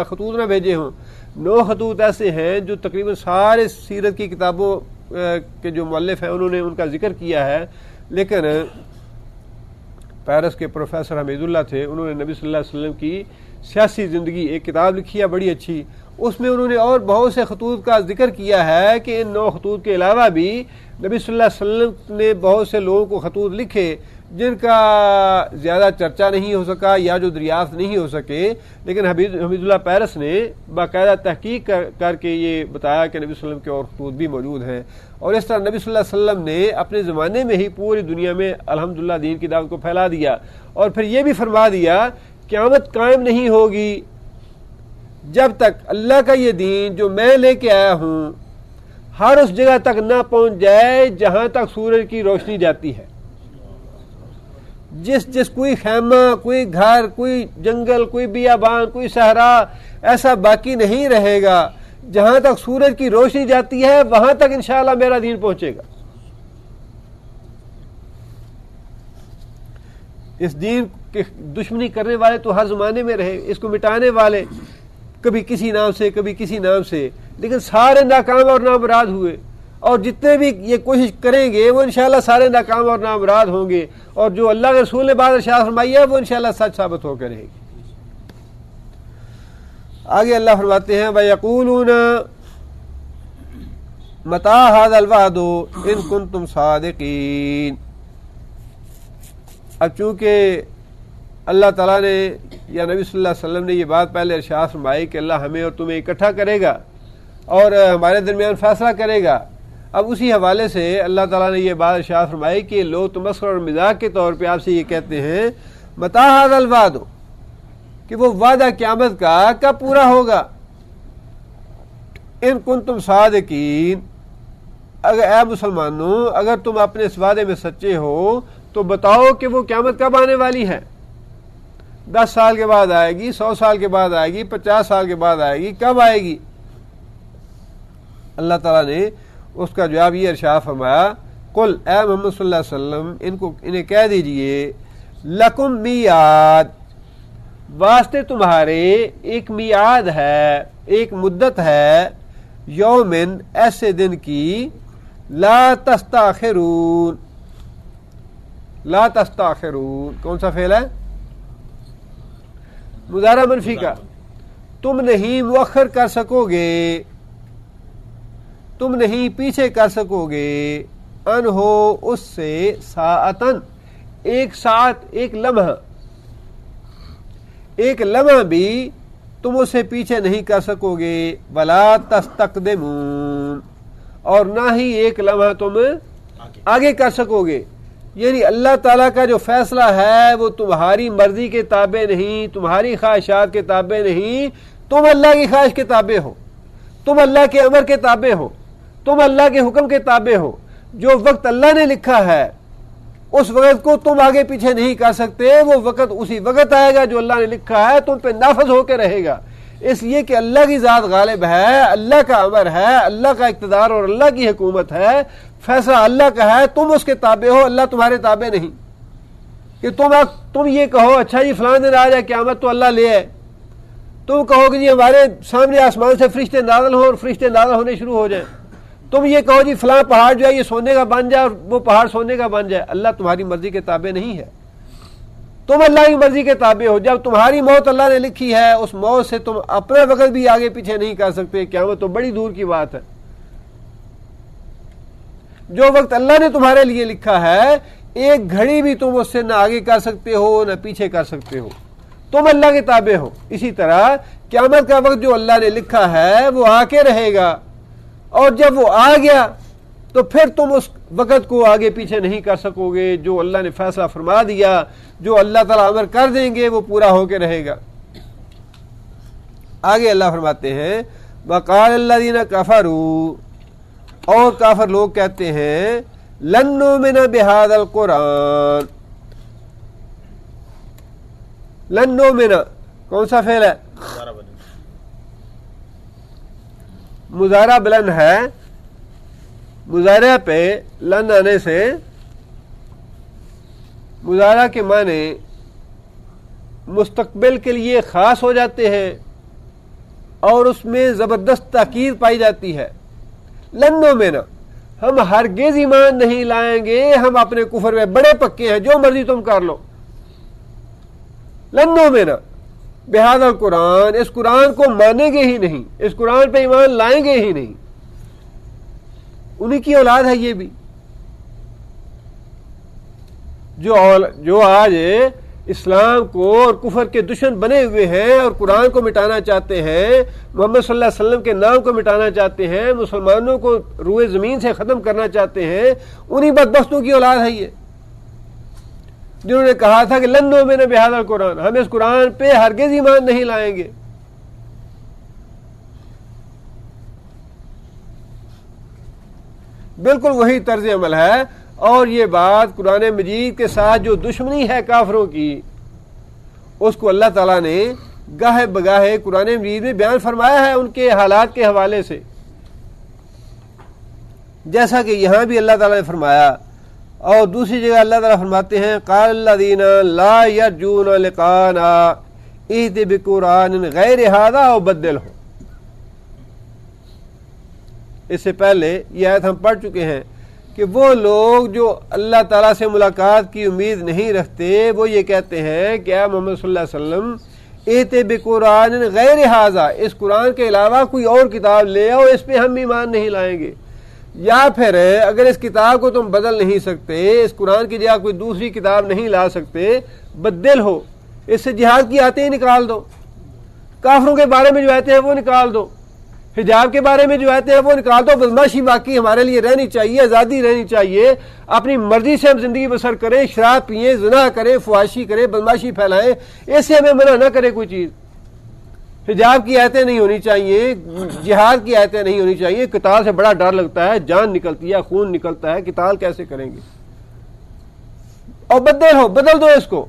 خطوط نہ بھیجے ہوں. 9 خطوط ایسے ہیں جو تقریباً سارے سیرت کی کتابوں کے جو مؤلف ہیں انہوں نے ان کا ذکر کیا ہے. لیکن پیرس کے پروفیسر حمید اللہ تھے, انہوں نے نبی صلی اللہ علیہ وسلم کی سیاسی زندگی ایک کتاب لکھی ہے بڑی اچھی, اس میں انہوں نے اور بہت سے خطوط کا ذکر کیا ہے کہ ان 9 خطوط کے علاوہ بھی نبی صلی اللہ علیہ وسلم نے بہت سے لوگوں کو خطوط لکھے جن کا زیادہ چرچا نہیں ہو سکا یا جو دریافت نہیں ہو سکے, لیکن حمید اللہ پیرس نے باقاعدہ تحقیق کر کے یہ بتایا کہ نبی صلی اللہ علیہ وسلم کے اور خطوط بھی موجود ہیں. اور اس طرح نبی صلی اللہ علیہ وسلم نے اپنے زمانے میں ہی پوری دنیا میں الحمدللہ دین کی دعوت کو پھیلا دیا, اور پھر یہ بھی فرما دیا قیامت قائم نہیں ہوگی جب تک اللہ کا یہ دین جو میں لے کے آیا ہوں ہر اس جگہ تک نہ پہنچ جائے جہاں تک سورج کی روشنی جاتی ہے. جس کوئی خیمہ, کوئی گھر, کوئی جنگل, کوئی بیابان, کوئی صحرا ایسا باقی نہیں رہے گا, جہاں تک سورج کی روشنی جاتی ہے وہاں تک انشاءاللہ میرا دین پہنچے گا. اس دین کی دشمنی کرنے والے تو ہر زمانے میں رہے, اس کو مٹانے والے کبھی کسی نام سے کبھی کسی نام سے, لیکن سارے ناکام اور نامراد ہوئے, اور جتنے بھی یہ کوشش کریں گے وہ انشاءاللہ سارے ناکام اور نامراد ہوں گے, اور جو اللہ کے رسول نے بات ارشاد فرمائی ہے وہ انشاءاللہ سچ ثابت ہو کر رہے گی. آگے اللہ فرماتے ہیں وَيَقُولُونَ مَتَىٰ هَٰذَا الْوَعْدُ إِن كُنتُمْ صَادِقِينَ. اب چونکہ اللہ تعالیٰ نے یا نبی صلی اللہ علیہ وسلم نے یہ بات پہلے ارشاد فرمائی کہ اللہ ہمیں اور تمہیں اکٹھا کرے گا اور ہمارے درمیان فیصلہ کرے گا, اب اسی حوالے سے اللہ تعالیٰ نے یہ بات ارشاد فرمائی کہ لوگ تمسخر اور مذاق کے طور پہ آپ سے یہ کہتے ہیں متى هذا الوعد, کہ وہ وعدہ قیامت کا کب پورا ہوگا. ان کنتم صادقین, اگر اے مسلمانوں اگر تم اپنے اس وعدے میں سچے ہو تو بتاؤ کہ وہ قیامت کب آنے والی ہے. 10 سال کے بعد آئے گی, 100 سال کے بعد آئے گی, 50 سال کے بعد آئے گی, کب آئے گی؟ اللہ تعالیٰ نے اس کا جواب یہ ارشاد فرمایا قل, اے محمد صلی اللہ علیہ وسلم انہیں کہہ دیجئے لکم میعاد, واسطے تمہارے ایک میعاد ہے, ایک مدت ہے, یومن ایسے دن کی, لا تستاخرون, لا تستاخرون کون سا فعل ہے؟ مضارع منفی کا. تم نہیں مؤخر کر سکو گے، تم نہیں پیچھے کر سکو گے، ان ہو اس سے، ساعتن ایک ساتھ، ایک لمحہ، ایک لمحہ بھی تم اسے پیچھے نہیں کر سکو گے. ولا تستقدمون، اور نہ ہی ایک لمحہ تم آگے کر سکو گے. یعنی اللہ تعالیٰ کا جو فیصلہ ہے وہ تمہاری مرضی کے تابع نہیں، تمہاری خواہشات کے تابع نہیں، تم اللہ کی خواہش کے تابع ہو، تم اللہ کے امر کے تابع ہو، تم اللہ کے حکم کے تابع ہو. جو وقت اللہ نے لکھا ہے اس وقت کو تم آگے پیچھے نہیں کر سکتے. وہ وقت اسی وقت آئے گا جو اللہ نے لکھا ہے، تم پہ نافذ ہو کے رہے گا. اس لیے کہ اللہ کی ذات غالب ہے، اللہ کا امر ہے، اللہ کا اقتدار اور اللہ کی حکومت ہے، فیصلہ اللہ کا ہے، تم اس کے تابع ہو، اللہ تمہارے تابع نہیں. کہ تم یہ کہو اچھا جی فلاں دن آ جائے قیامت تو اللہ لے آئے، تم کہو کہ جی ہمارے سامنے آسمان سے فرشتے نازل ہوں اور فرشتے نازل ہونے شروع ہو جائیں. تم یہ کہو جی فلاں پہاڑ جو ہے یہ سونے کا بن جائے اور وہ پہاڑ سونے کا بن جائے. اللہ تمہاری مرضی کے تابع نہیں ہے، تم اللہ کی مرضی کے تابع ہو. جب تمہاری موت اللہ نے لکھی ہے، اس موت سے تم اپنے وقت بھی آگے پیچھے نہیں کر سکتے. قیامت تو بڑی دور کی بات ہے. جو وقت اللہ نے تمہارے لیے لکھا ہے ایک گھڑی بھی تم اس سے نہ آگے کر سکتے ہو نہ پیچھے کر سکتے ہو، تم اللہ کے تابع ہو. اسی طرح قیامت کا وقت جو اللہ نے لکھا ہے وہ آ کے رہے گا، اور جب وہ آ گیا تو پھر تم اس وقت کو آگے پیچھے نہیں کر سکو گے. جو اللہ نے فیصلہ فرما دیا، جو اللہ تعالیٰ امر کر دیں گے وہ پورا ہو کے رہے گا. آگے اللہ فرماتے ہیں وقال الذین کفروا، اور کافر لوگ کہتے ہیں لن نؤمن بہذا القرآن. لن نؤمن کون سا فعل ہے؟ مضارع بلند ہے. مضارع پہ لن آنے سے مضارع کے معنی مستقبل کے لیے خاص ہو جاتے ہیں اور اس میں زبردست تاکید پائی جاتی ہے. لن نؤمن، ہم ہرگز ایمان نہیں لائیں گے، ہم اپنے کفر میں بڑے پکے ہیں، جو مرضی تم کر لو. لن نؤمن بہذا القرآن، اس قرآن کو مانیں گے ہی نہیں، اس قرآن پہ ایمان لائیں گے ہی نہیں. انہی کی اولاد ہے یہ بھی، جو آج اسلام کو اور کفر کے دشمن بنے ہوئے ہیں اور قرآن کو مٹانا چاہتے ہیں، محمد صلی اللہ علیہ وسلم کے نام کو مٹانا چاہتے ہیں، مسلمانوں کو روئے زمین سے ختم کرنا چاہتے ہیں. انہی بدبختوں کی اولاد ہے یہ، جنہوں نے کہا تھا کہ لن نؤمن بہذا القرآن، ہم اس قرآن پہ ہرگز ایمان نہیں لائیں گے. بالکل وہی طرز عمل ہے. اور یہ بات قرآن مجید کے ساتھ جو دشمنی ہے کافروں کی، اس کو اللہ تعالیٰ نے گاہے بگاہے قرآن مجید میں بیان فرمایا ہے ان کے حالات کے حوالے سے. جیسا کہ یہاں بھی اللہ تعالیٰ نے فرمایا، اور دوسری جگہ اللہ تعالیٰ فرماتے ہیں قال الذین لا یرجون لقاءنا ائت بقرآن غیر ھذا او بدلہ. اس سے پہلے یہ آیت ہم پڑھ چکے ہیں کہ وہ لوگ جو اللہ تعالیٰ سے ملاقات کی امید نہیں رکھتے، وہ یہ کہتے ہیں کہ اے محمد صلی اللہ علیہ وسلم ائت بقرآن غیر ھذا، اس قرآن کے علاوہ کوئی اور کتاب لے آؤ، اس پہ ہم ایمان نہیں لائیں گے. یا پھر اگر اس کتاب کو تم بدل نہیں سکتے، اس قرآن کی جگہ کوئی دوسری کتاب نہیں لا سکتے، بدل ہو، اس سے جہاد کی آیتیں نکال دو، کافروں کے بارے میں جو آیتیں ہیں وہ نکال دو، حجاب کے بارے میں جو آیتیں ہیں وہ نکال دو. بدماشی باقی ہمارے لیے رہنی چاہیے، آزادی رہنی چاہیے، اپنی مرضی سے ہم زندگی بسر کریں، شراب پئیں، زنا کریں، فحاشی کریں، بدماشی پھیلائیں، اس سے ہمیں منع نہ کرے کوئی چیز. حجاب کی آیتیں نہیں ہونی چاہیے، جہاد کی آیتیں نہیں ہونی چاہیے. قتال سے بڑا ڈر لگتا ہے، جان نکلتی ہے، خون نکلتا ہے، قتال کیسے کریں گے؟ اور بدل دو اس کو.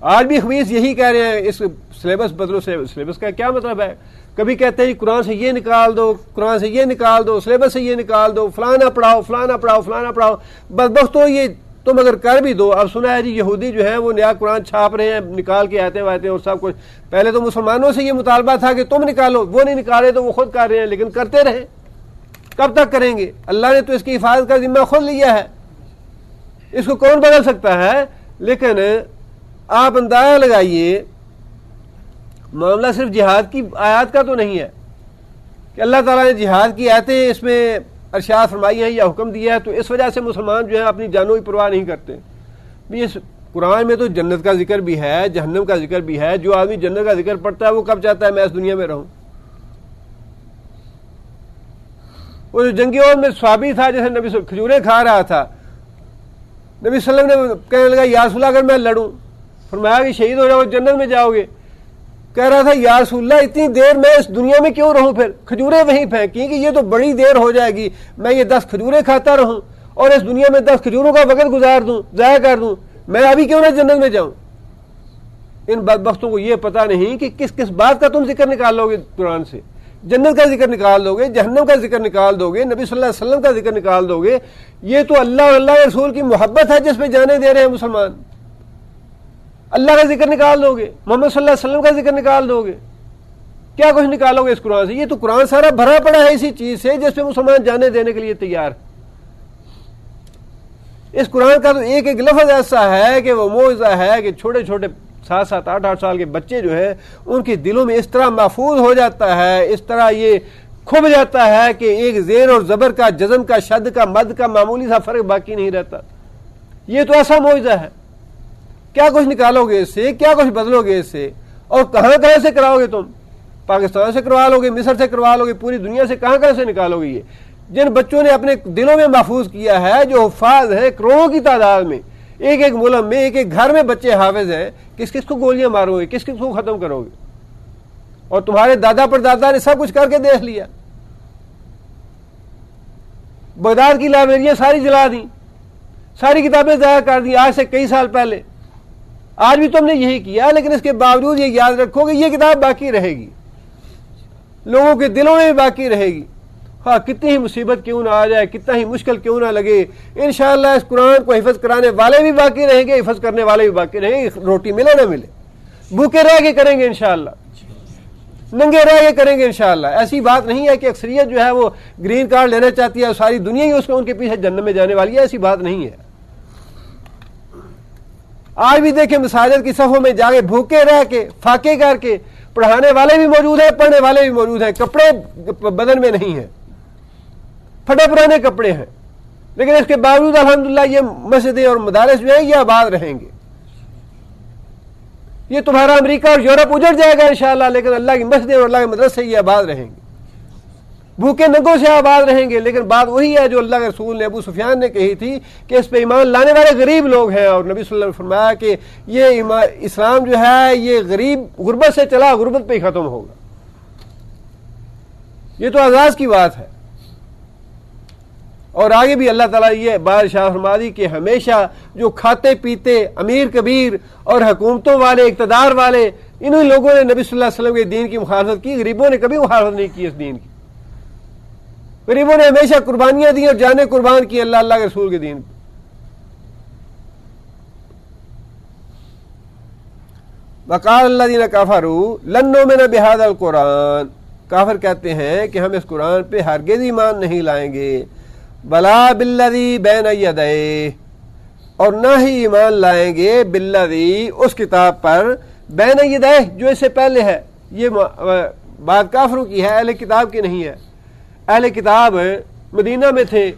آج بھی خبیث یہی کہہ رہے ہیں اس سلیبس بدلو. سلیبس کا کیا مطلب ہے؟ کبھی کہتے ہیں قرآن سے یہ نکال دو، قرآن سے یہ نکال دو، سلیبس سے یہ نکال دو، فلانا پڑھاؤ، فلانا پڑھاؤ، فلانا پڑھاؤ. بدبختو یہ تم اگر کر بھی دو. اب سنا ہے جی یہودی جو ہیں وہ نیا قرآن چھاپ رہے ہیں، نکال کے آتے واتے اور سب کچھ. پہلے تو مسلمانوں سے یہ مطالبہ تھا کہ تم نکالو، وہ نہیں نکالے تو وہ خود کر رہے ہیں، لیکن کرتے رہے. کب تک کریں گے؟ اللہ نے تو اس کی حفاظت کا ذمہ خود لیا ہے. اس کو کون بدل سکتا ہے؟ لیکن آپ اندازہ لگائیے معاملہ صرف جہاد کی آیات کا تو نہیں ہے کہ اللہ تعالیٰ نے جہاد کی آیتیں اس میں ارشاد فرمائی ہیں یا حکم دیا ہے تو اس وجہ سے مسلمان جو ہیں اپنی جانوں کی پرواہ نہیں کرتے. بھی اس قرآن میں تو جنت کا ذکر بھی ہے، جہنم کا ذکر بھی ہے. جو آدمی جنت کا ذکر پڑھتا ہے وہ کب چاہتا ہے میں اس دنیا میں رہوں؟ وہ جو جنگی عہد میں صحابی تھا جیسے نبی کھجوریں کھا رہا تھا، نبی صلی اللہ علیہ وسلم نے کہنے لگا یا رسول اللہ اگر میں لڑوں، فرمایا کہ شہید ہو جاؤ جنت میں جاؤ گے. کہہ رہا تھا یا رسول اللہ اتنی دیر میں اس دنیا میں کیوں رہوں، پھر کھجوریں وہیں پھینکی کہ یہ تو بڑی دیر ہو جائے گی، میں یہ 10 کھجوریں کھاتا رہوں اور اس دنیا میں 10 کھجوروں کا وقت گزار دوں، ضائع کر دوں، میں ابھی کیوں نہ جنت میں جاؤں. ان بدبختوں کو یہ پتہ نہیں کہ کس کس بات کا تم ذکر نکال لو گے قرآن سے. جنت کا ذکر نکال دو گے، جہنم کا ذکر نکال دو گے، نبی صلی اللہ علیہ وسلم کا ذکر نکال دو گے. یہ تو اللہ اور اللہ کے رسول کی محبت ہے جس پہ جانے دے رہے ہیں مسلمان. اللہ کا ذکر نکال دو گے، محمد صلی اللہ علیہ وسلم کا ذکر نکال دو گے، کیا کچھ نکالو گے اس قرآن سے؟ یہ تو قرآن سارا بھرا پڑا ہے اسی چیز سے جس پہ مسلمان جانے دینے کے لیے تیار. اس قرآن کا تو ایک ایک لفظ ایسا ہے کہ وہ معجزہ ہے کہ چھوٹے چھوٹے 7-7 8-8 سال کے بچے جو ہیں ان کے دلوں میں اس طرح محفوظ ہو جاتا ہے، اس طرح یہ کھب جاتا ہے کہ ایک زیر اور زبر کا، جزم کا، شد کا، مد کا معمولی سا فرق باقی نہیں رہتا. یہ تو ایسا معجزہ ہے. کیا کچھ نکالو گے اس سے، کیا کچھ بدلو گے اس سے، اور کہاں کہاں سے کراؤ گے؟ تم پاکستان سے کروا لو گے، مصر سے کروا لو گے، پوری دنیا سے کہاں کہاں سے نکالو گے؟ یہ جن بچوں نے اپنے دلوں میں محفوظ کیا ہے، جو حفاظ ہیں کروڑوں کی تعداد میں، ایک ایک ملک میں، ایک ایک گھر میں بچے حافظ ہیں، کس کس کو گولیاں مارو گے، کس کس کو ختم کرو گے؟ اور تمہارے دادا پر دادا نے سب کچھ کر کے دیکھ لیا. بغداد کی لائبریریاں ساری جلا دیں، ساری کتابیں ضائع کر دیں آج سے کئی سال پہلے. آج بھی تم نے یہی کیا، لیکن اس کے باوجود یہ یاد رکھو کہ یہ کتاب باقی رہے گی، لوگوں کے دلوں میں بھی باقی رہے گی. ہاں کتنی ہی مصیبت کیوں نہ آ جائے، کتنا ہی مشکل کیوں نہ لگے، انشاءاللہ اس قرآن کو حفظ کرانے والے بھی باقی رہیں گے، حفظ کرنے والے بھی باقی رہیں گے. روٹی ملے نہ ملے، بھوکے رہ کے کریں گے انشاءاللہ، ننگے رہ کے کریں گے انشاءاللہ. ایسی بات نہیں ہے کہ اکثریت جو ہے وہ گرین کارڈ لینا چاہتی ہے اور ساری دنیا ہی اس کو ان کے پیچھے جنت میں جانے والی ہے، ایسی بات نہیں ہے. آج بھی دیکھیں مساجد کی صفوں میں جا کے بھوکے رہ کے، فاقے کر کے، پڑھانے والے بھی موجود ہیں، پڑھنے والے بھی موجود ہیں، کپڑے بدن میں نہیں ہیں، پھٹے پرانے کپڑے ہیں، لیکن اس کے باوجود الحمدللہ یہ مسجدیں اور مدارس جو ہیں یہ آباد رہیں گے. یہ تمہارا امریکہ اور یورپ اجڑ جائے گا انشاءاللہ، لیکن اللہ کی مسجدیں اور اللہ کے مدرسے یہ آباد رہیں گے. بھوکے ننگوں سے آباد رہیں گے، لیکن بات وہی ہے جو اللہ کے رسول نے ابو سفیان نے کہی تھی کہ اس پہ ایمان لانے والے غریب لوگ ہیں. اور نبی صلی اللہ علیہ وسلم نے فرمایا کہ یہ اسلام جو ہے یہ غریب غربت سے چلا، غربت پہ ہی ختم ہوگا. یہ تو اعزاز کی بات ہے. اور آگے بھی اللہ تعالیٰ یہ بات ارشاد فرما دی کہ ہمیشہ جو کھاتے پیتے امیر کبیر اور حکومتوں والے، اقتدار والے، انہی لوگوں نے نبی صلی اللہ علیہ وسلم کے دین کی مخالفت کی. غریبوں نے کبھی مخالفت نہیں کی اس دین کی. غریبوں نے ہمیشہ قربانیاں دی اور جانیں قربان کی اللہ کے رسول کے دین. وقال الذین کفروا لن نؤمن بہذا القرآن، کافر کہتے ہیں کہ ہم اس قرآن پہ ہرگز ایمان نہیں لائیں گے. بلا بالذی بین یدیہ، اور نہ ہی ایمان لائیں گے بالذی اس کتاب پر بین یدیہ جو اس سے پہلے ہے. یہ بات کافروں کی ہے، اہل کتاب کی نہیں ہے. اہل کتاب مدینہ میں تھے،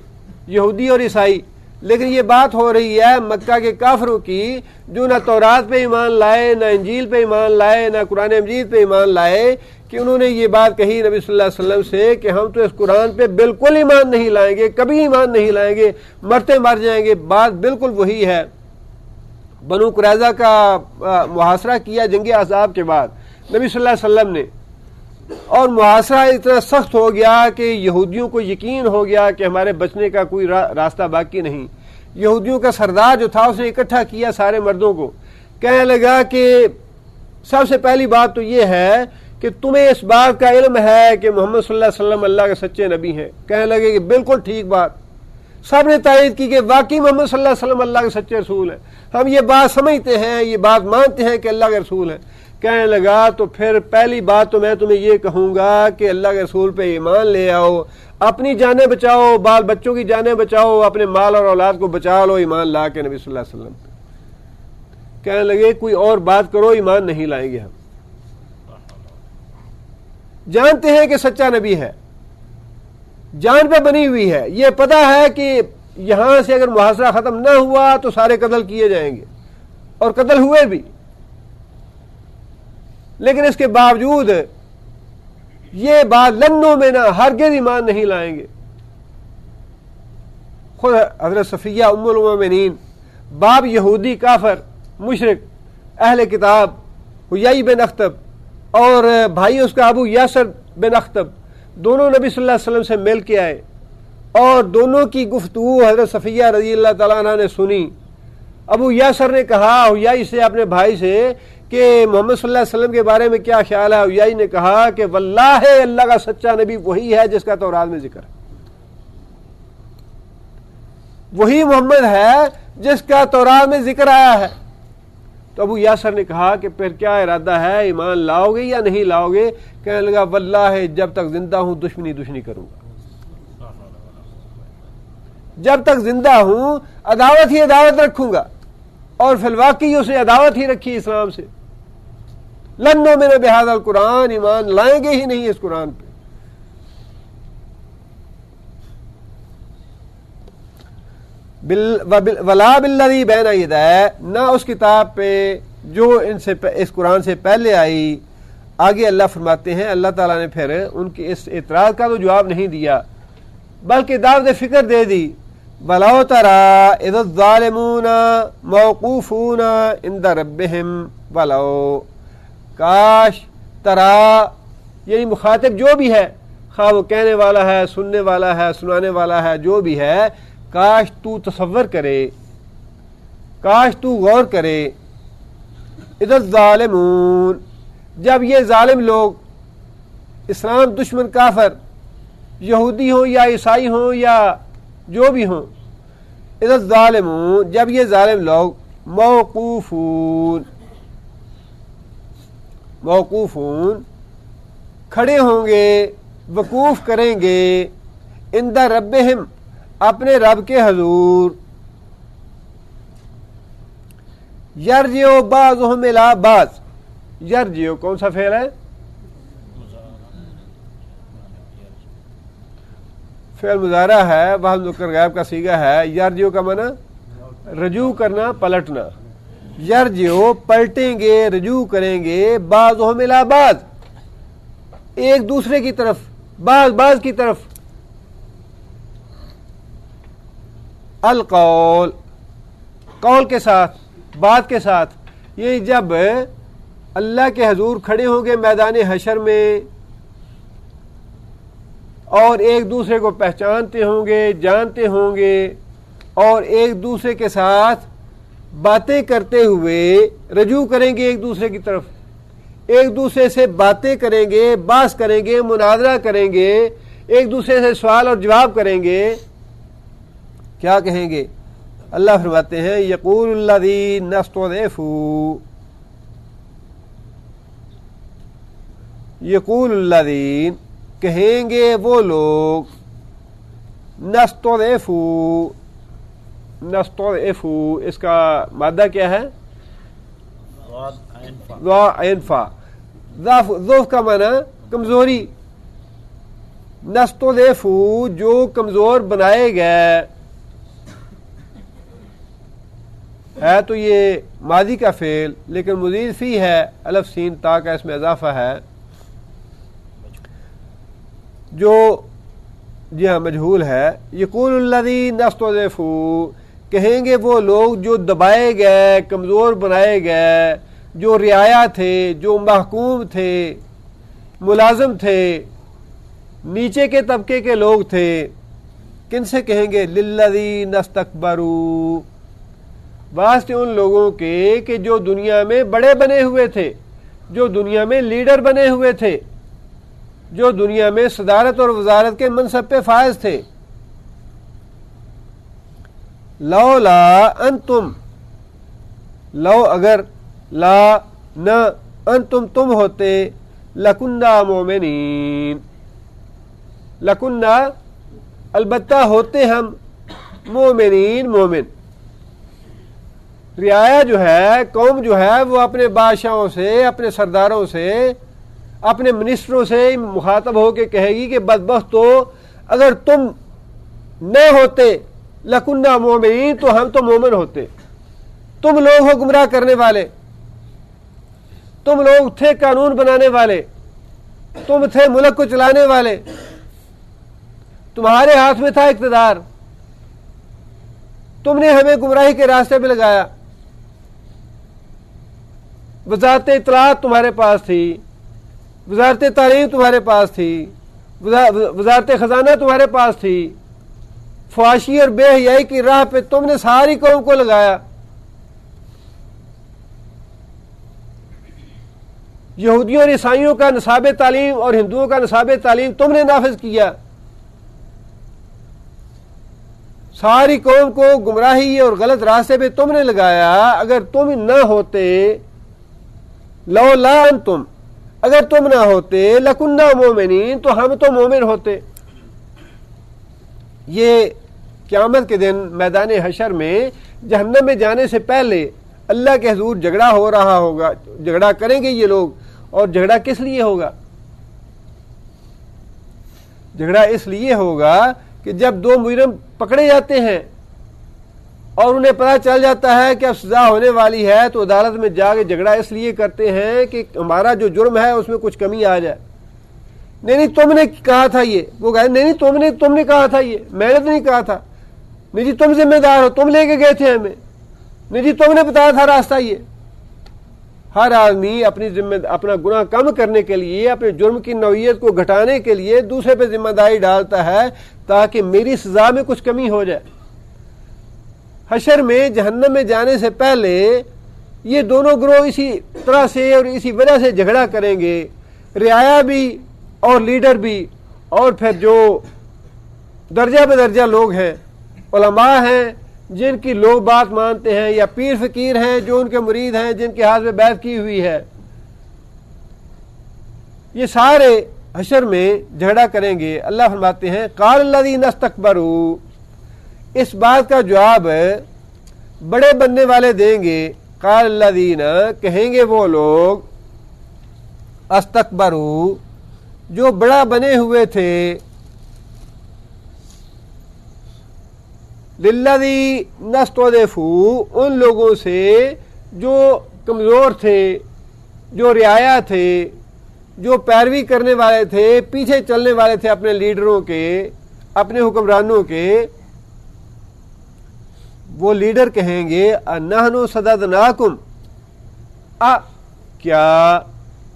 یہودی اور عیسائی، لیکن یہ بات ہو رہی ہے مکہ کے کافروں کی جو نہ تورات پہ ایمان لائے، نہ انجیل پہ ایمان لائے، نہ قرآن مجید پہ ایمان لائے، کہ انہوں نے یہ بات کہی نبی صلی اللہ علیہ وسلم سے کہ ہم تو اس قرآن پہ بالکل ایمان نہیں لائیں گے، کبھی ایمان نہیں لائیں گے، مرتے مر جائیں گے. بات بالکل وہی ہے. بنو قریظہ کا محاصرہ کیا جنگ احزاب کے بعد نبی صلی اللہ علیہ وسلم نے، اور محاصرہ اتنا سخت ہو گیا کہ یہودیوں کو یقین ہو گیا کہ ہمارے بچنے کا کوئی راستہ باقی نہیں. یہودیوں کا سردار جو تھا اس نے اکٹھا کیا سارے مردوں کو، کہنے لگا کہ سب سے پہلی بات تو یہ ہے کہ تمہیں اس بات کا علم ہے کہ محمد صلی اللہ علیہ وسلم اللہ کے سچے نبی ہیں. کہنے لگے کہ بالکل ٹھیک بات. سب نے تائید کی کہ واقعی محمد صلی اللہ علیہ وسلم اللہ کے سچے رسول ہیں، ہم یہ بات سمجھتے ہیں، یہ بات مانتے ہیں کہ اللہ کے رسول ہیں. کہنے لگا تو پھر پہلی بات تو میں تمہیں یہ کہوں گا کہ اللہ کے رسول پہ ایمان لے آؤ، اپنی جانیں بچاؤ، بال بچوں کی جانیں بچاؤ، اپنے مال اور اولاد کو بچا لو ایمان لا کے نبی صلی اللہ علیہ وسلم پہ۔ کہنے لگے کوئی اور بات کرو، ایمان نہیں لائیں گے ہم، جانتے ہیں کہ سچا نبی ہے، جان پہ بنی ہوئی ہے، یہ پتہ ہے کہ یہاں سے اگر محاصرہ ختم نہ ہوا تو سارے قتل کیے جائیں گے، اور قتل ہوئے بھی، لیکن اس کے باوجود یہ بات لنوں میں نہ، ہرگز ایمان نہیں لائیں گے۔ خود حضرت صفیہ ام المومنین، باپ یہودی کافر مشرک اہل کتاب حیی بن اخطب اور بھائی اس کا ابو یاسر بن اخطب، دونوں نبی صلی اللہ علیہ وسلم سے مل کے آئے اور دونوں کی گفتگو حضرت صفیہ رضی اللہ تعالیٰ عنہ نے سنی۔ ابو یاسر نے کہا حیی سے، اپنے بھائی سے، کہ محمد صلی اللہ علیہ وسلم کے بارے میں کیا خیال ہے؟ حیی نے کہا کہ واللہ اللہ کا سچا نبی وہی ہے جس کا تورات میں ذکر ہے، وہی محمد ہے جس کا تورات میں ذکر آیا ہے۔ تو ابو یاسر نے کہا کہ پھر کیا ارادہ ہے، ایمان لاؤ گے یا نہیں لاؤ گے؟ کہنے لگا واللہ جب تک زندہ ہوں دشمنی کروں گا، جب تک زندہ ہوں عداوت ہی عداوت رکھوں گا، اور فی الواقع اس نے عداوت ہی رکھی اسلام سے۔ لنوں میں نے بہذا القرآن، ایمان لائیں گے ہی نہیں اس قرآن پہ۔ ولا بالذی بین یدیہ، نہ اس کتاب پہ جو اس قرآن سے پہلے آئی۔ آگے اللہ فرماتے ہیں، اللہ تعالیٰ نے پھر ان کی اس اعتراض کا تو جواب نہیں دیا بلکہ دعوت فکر دے دی۔ وَلَوْ تَرَىٰ إِذِ الظَّالِمُونَ مَوْقُوفُونَ عِندَ رَبِّهِمْ وَلَوْ، کاش ترا یعنی مخاطب جو بھی ہے، خواہ وہ کہنے والا ہے، سننے والا ہے، سنانے والا ہے، جو بھی ہے، کاش تو تصور کرے، کاش تو غور کرے۔ اذ الظالمون، جب یہ ظالم لوگ، اسلام دشمن کافر، یہودی ہوں یا عیسائی ہوں یا جو بھی ہوں، اذ الظالمون، جب یہ ظالم لوگ موقوفون کھڑے ہوں گے، وقوف کریں گے، عند ربہم، اپنے رب کے حضور، یرجع بعضهم الی بعض، یرجع کون سا فعل ہے؟ فعل مضارع ہے، وہاں مذکر غائب کا صیغہ ہے۔ یرجع کا معنی رجوع کرنا، پلٹنا۔ یرجع پلٹیں گے، رجوع کریں گے، بعضهم الی بعض، ایک دوسرے کی طرف، بعض کی طرف۔ القول، قول کے ساتھ، بات کے ساتھ، یہ جب اللہ کے حضور کھڑے ہوں گے میدان حشر میں اور ایک دوسرے کو پہچانتے ہوں گے، جانتے ہوں گے، اور ایک دوسرے کے ساتھ باتیں کرتے ہوئے رجوع کریں گے ایک دوسرے کی طرف، ایک دوسرے سے باتیں کریں گے، بحث کریں گے، مناظرہ کریں گے، ایک دوسرے سے سوال اور جواب کریں گے، کیا کہیں گے؟ اللہ فرماتے ہیں یقول الذین استضعفوا، یقول الذین، کہیں گے وہ لوگ، نستضعفوا، اس کا مادہ کیا ہے؟ ضعف، ضعف کا معنی کمزوری، نستضعفوا جو کمزور بنائے گئے، ہے تو یہ ماضی کا فعل لیکن مزید فی ہے، الف سین تا کا اس میں اضافہ ہے، جو جی ہاں مجہول ہے۔ یقول الذین استضعفوا، کہیں گے وہ لوگ جو دبائے گئے، کمزور بنائے گئے، جو رعایا تھے، جو محکوم تھے، ملازم تھے، نیچے کے طبقے کے لوگ تھے، کن سے کہیں گے؟ للذین استکبروا، واسطے ان لوگوں کے کہ جو دنیا میں بڑے بنے ہوئے تھے، جو دنیا میں لیڈر بنے ہوئے تھے، جو دنیا میں صدارت اور وزارت کے منصب پہ فائز تھے۔ لولا انتم، لو اگر، لا نہ، انتم تم ہوتے لکننا مومنین، لکننا البتہ ہوتے ہم مومنین مومن۔ رعایا جو ہے، قوم جو ہے، وہ اپنے بادشاہوں سے، اپنے سرداروں سے، اپنے منسٹروں سے مخاطب ہو کے کہے گی کہ بدبختو اگر تم نہ ہوتے لکننا مومنین تو ہم تو مومن ہوتے۔ تم لوگ ہو گمراہ کرنے والے، تم لوگ تھے قانون بنانے والے، تم تھے ملک کو چلانے والے، تمہارے ہاتھ میں تھا اقتدار، تم نے ہمیں گمراہی کے راستے پہ لگایا۔ وزارت اطلاعات تمہارے پاس تھی، وزارت تعلیم تمہارے پاس تھی، وزارت خزانہ تمہارے پاس تھی، فحاشی اور بے حیائی کی راہ پہ تم نے ساری قوم کو لگایا۔ یہودیوں اور عیسائیوں کا نصاب تعلیم اور ہندوؤں کا نصاب تعلیم تم نے نافذ کیا، ساری قوم کو گمراہی اور غلط راستے پہ تم نے لگایا۔ اگر تم نہ ہوتے، لولا انتم، اگر تم نہ ہوتے لکننا مومنین تو ہم تو مومن ہوتے۔ یہ قیامت کے دن میدان حشر میں جہنم میں جانے سے پہلے اللہ کے حضور جھگڑا ہو رہا ہوگا، جھگڑا کریں گے یہ لوگ، اور جھگڑا کس لیے ہوگا؟ جھگڑا اس لیے ہوگا کہ جب دو مجرم پکڑے جاتے ہیں اور انہیں پتہ چل جاتا ہے کہ اب سزا ہونے والی ہے تو عدالت میں جا کے جھگڑا اس لیے کرتے ہیں کہ ہمارا جو جرم ہے اس میں کچھ کمی آ جائے۔ نہیں تم نے کہا تھا یہ، وہ کہا نہیں تم نے کہا تھا یہ، میں نے تو نہیں کہا تھا، نہیں جی تم ذمہ دار ہو، تم لے کے گئے تھے ہمیں، نہیں جی تم نے بتایا تھا راستہ یہ۔ ہر آدمی اپنا گناہ کم کرنے کے لیے، اپنے جرم کی نوعیت کو گھٹانے کے لیے دوسرے پہ ذمہ داری ڈالتا ہے تاکہ میری سزا میں کچھ کمی ہو جائے۔ حشر میں جہنم میں جانے سے پہلے یہ دونوں گروہ اسی طرح سے اور اسی وجہ سے جھگڑا کریں گے، رعایا بھی اور لیڈر بھی، اور پھر جو درجہ بدرجہ لوگ ہیں، علماء ہیں جن کی لوگ بات مانتے ہیں، یا پیر فقیر ہیں جو ان کے مرید ہیں جن کے ہاتھ میں بیعت کی ہوئی ہے، یہ سارے حشر میں جھگڑا کریں گے۔ اللہ فرماتے ہیں قال الذین استکبروا، اس بات کا جواب بڑے بننے والے دیں گے۔ قال الذین، کہیں گے وہ لوگ، استکبروا، جو بڑا بنے ہوئے تھے، للذین استضعفوا، ان لوگوں سے جو کمزور تھے، جو رعایا تھے، جو پیروی کرنے والے تھے، پیچھے چلنے والے تھے اپنے لیڈروں کے، اپنے حکمرانوں کے، وہ لیڈر کہیں گے نحن صددناکم، کیا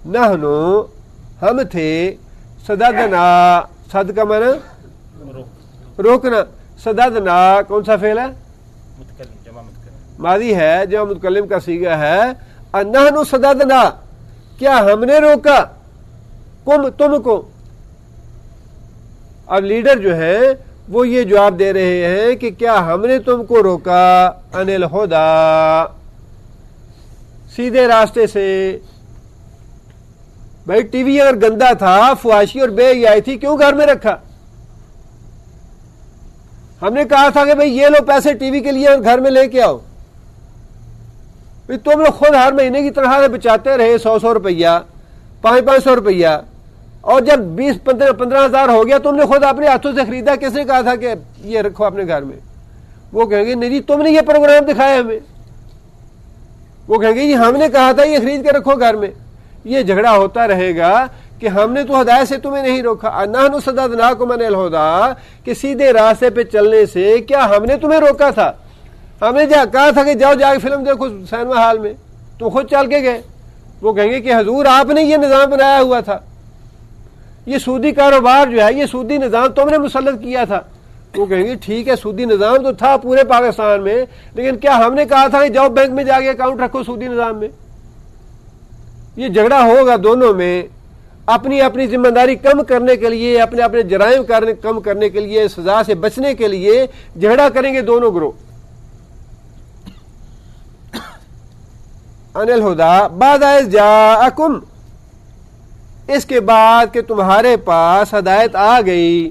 نحن، ہم تھے، صددنا، صد کا معنی روکنا، صددنا کون سا فعل ہے؟ ماضی ہے، جمع متکلم کا صیغہ ہے۔ نحن صددنا، کیا ہم نے روکا تم کو؟ اب لیڈر جو ہیں وہ یہ جواب دے رہے ہیں کہ کیا ہم نے تم کو روکا عن الہدی، سیدھے راستے سے؟ بھائی ٹی وی اگر گندا تھا، فحاشی اور بے حیائی تھی، کیوں گھر میں رکھا؟ ہم نے کہا تھا کہ بھئی یہ لو پیسے ٹی وی کے لیے اور گھر میں لے کے آؤ۔ تم لوگ خود ہر مہینے کی تنخواہ سے بچاتے رہے 100 روپیہ، 500 روپیہ، اور جب 15 ہزار ہو گیا تم نے خود اپنے ہاتھوں سے خریدا۔ کس نے کہا تھا کہ یہ رکھو اپنے گھر میں؟ وہ کہیں گے نہیں جی تم نے یہ پروگرام دکھایا ہمیں۔ وہ کہیں گے جی ہم نے کہا تھا یہ خرید کے رکھو گھر میں۔ یہ جھگڑا ہوتا رہے گا کہ ہم نے تو ہدایت سے تمہیں نہیں روکا۔ نحن صددناکم عن الہدی، کہ سیدھے راستے پہ چلنے سے کیا ہم نے تمہیں روکا تھا؟ ہم نے کہا تھا کہ جاؤ جا کے فلم دیکھو سینما ہال میں، تم خود چل کے گئے۔ وہ کہیں گے کہ حضور آپ نے یہ نظام بنایا ہوا تھا، یہ سودی کاروبار جو ہے، یہ سودی نظام تم نے مسلط کیا تھا۔ وہ کہیں گے ٹھیک ہے سودی نظام تو تھا پورے پاکستان میں، لیکن کیا ہم نے کہا تھا کہ جاؤ بینک میں جا کے اکاؤنٹ رکھو سودی نظام میں؟ یہ جھگڑا ہوگا دونوں میں، اپنی اپنی ذمہ داری کم کرنے کے لیے، اپنے اپنے جرائم کم کرنے کے لیے، سزا سے بچنے کے لیے جھگڑا کریں گے دونوں گروہ۔ عن الہدا بعد اذ جاءکم، اس کے بعد کہ تمہارے پاس ہدایت آ گئی.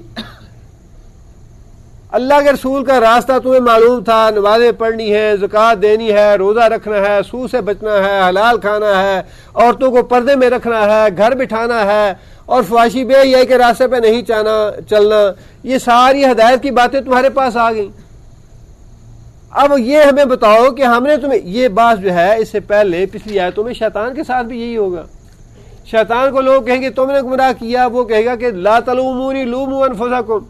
اللہ کے رسول کا راستہ تمہیں معلوم تھا، نمازیں پڑھنی ہے، زکوٰۃ دینی ہے، روزہ رکھنا ہے، سود سے بچنا ہے، حلال کھانا ہے، عورتوں کو پردے میں رکھنا ہے، گھر بٹھانا ہے، اور فحاشی بے حیائی کے راستے پہ نہیں چلنا. یہ ساری ہدایت کی باتیں تمہارے پاس آ گئیں. اب یہ ہمیں بتاؤ کہ ہم نے تمہیں، یہ بات جو ہے اس سے پہلے پچھلی آیتوں میں شیطان کے ساتھ بھی یہی ہوگا. شیطان کو لوگ کہیں گے تم نے گمراہ کیا، وہ کہے گا کہ لا تلومونی لوموا انفسکم،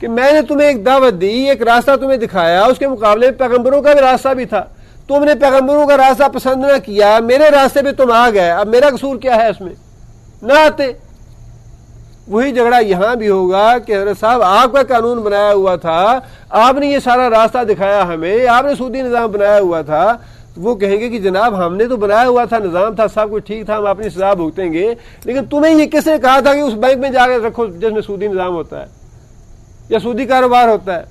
کہ میں نے تمہیں ایک دعوت دی، ایک راستہ تمہیں دکھایا، اس کے مقابلے میں پیغمبروں کا بھی راستہ بھی تھا، تم نے پیغمبروں کا راستہ پسند نہ کیا، میرے راستے پہ تم آ گئے، اب میرا قصور کیا ہے اس میں؟ نہ آتے. وہی جھگڑا یہاں بھی ہوگا کہ حضرت صاحب آپ کا قانون بنایا ہوا تھا، آپ نے یہ سارا راستہ دکھایا ہمیں، آپ نے سودی نظام بنایا ہوا تھا. وہ کہیں گے کہ جناب ہم نے تو بنایا ہوا تھا، نظام تھا، سب کچھ ٹھیک تھا، ہم اپنی سزا بھگتیں گے، لیکن تمہیں یہ کس نے کہا تھا کہ اس بینک میں جا کے رکھو جس میں سودی نظام ہوتا ہے یا سودی کاروبار ہوتا ہے؟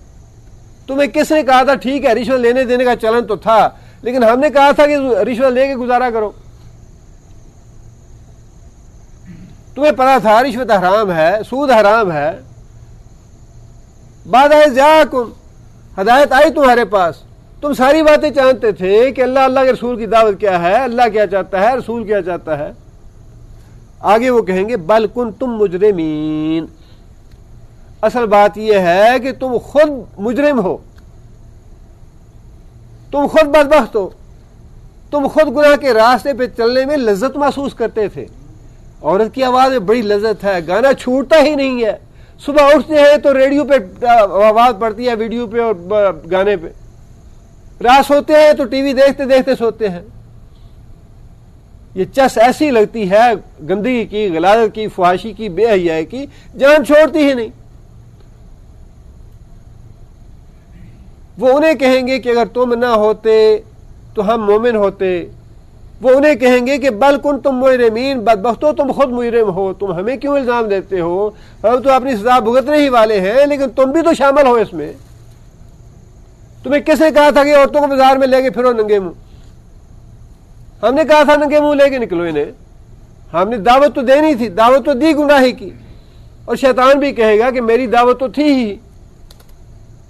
تمہیں کس نے کہا تھا؟ ٹھیک ہے رشوت لینے دینے کا چلن تو تھا، لیکن ہم نے کہا تھا کہ رشوت لے کے گزارا کرو. تمہیں پتا تھا رشوت حرام ہے، سود حرام ہے. بعد اذ جاءکم، ہدایت آئی تمہارے پاس، تم ساری باتیں جانتے تھے کہ اللہ کے رسول کی دعوت کیا ہے، اللہ کیا چاہتا ہے، رسول کیا چاہتا ہے. آگے وہ کہیں گے بل کنتم مجرمین، اصل بات یہ ہے کہ تم خود مجرم ہو، تم خود بدبخت ہو، تم خود گناہ کے راستے پہ چلنے میں لذت محسوس کرتے تھے. عورت کی آواز میں بڑی لذت ہے، گانا چھوٹتا ہی نہیں ہے. صبح اٹھتے ہیں تو ریڈیو پہ آواز پڑتی ہے، ویڈیو پہ اور گانے پہ. رات سوتے ہیں تو ٹی وی دیکھتے دیکھتے سوتے ہیں. یہ چس ایسی لگتی ہے گندگی کی، غلاظت کی، فحاشی کی، بے حیائی کی، جان چھوڑتی ہی نہیں. وہ انہیں کہیں گے کہ اگر تم نہ ہوتے تو ہم مومن ہوتے. وہ انہیں کہیں گے کہ بل کنتم مجرمین، بدبختو تم خود مجرم ہو، تم ہمیں کیوں الزام دیتے ہو؟ ہم تو اپنی سزا بھگتنے ہی والے ہیں، لیکن تم بھی تو شامل ہو اس میں. تمہیں کس نے کہا تھا کہ عورتوں کو بازار میں لے کے پھرو ننگے منہ؟ ہم نے کہا تھا ننگے منہ لے کے نکلو انہیں. ہم نے دعوت تو دینی تھی، دعوت تو دی گناہی کی، اور شیطان بھی کہے گا کہ میری دعوت تو تھی ہی،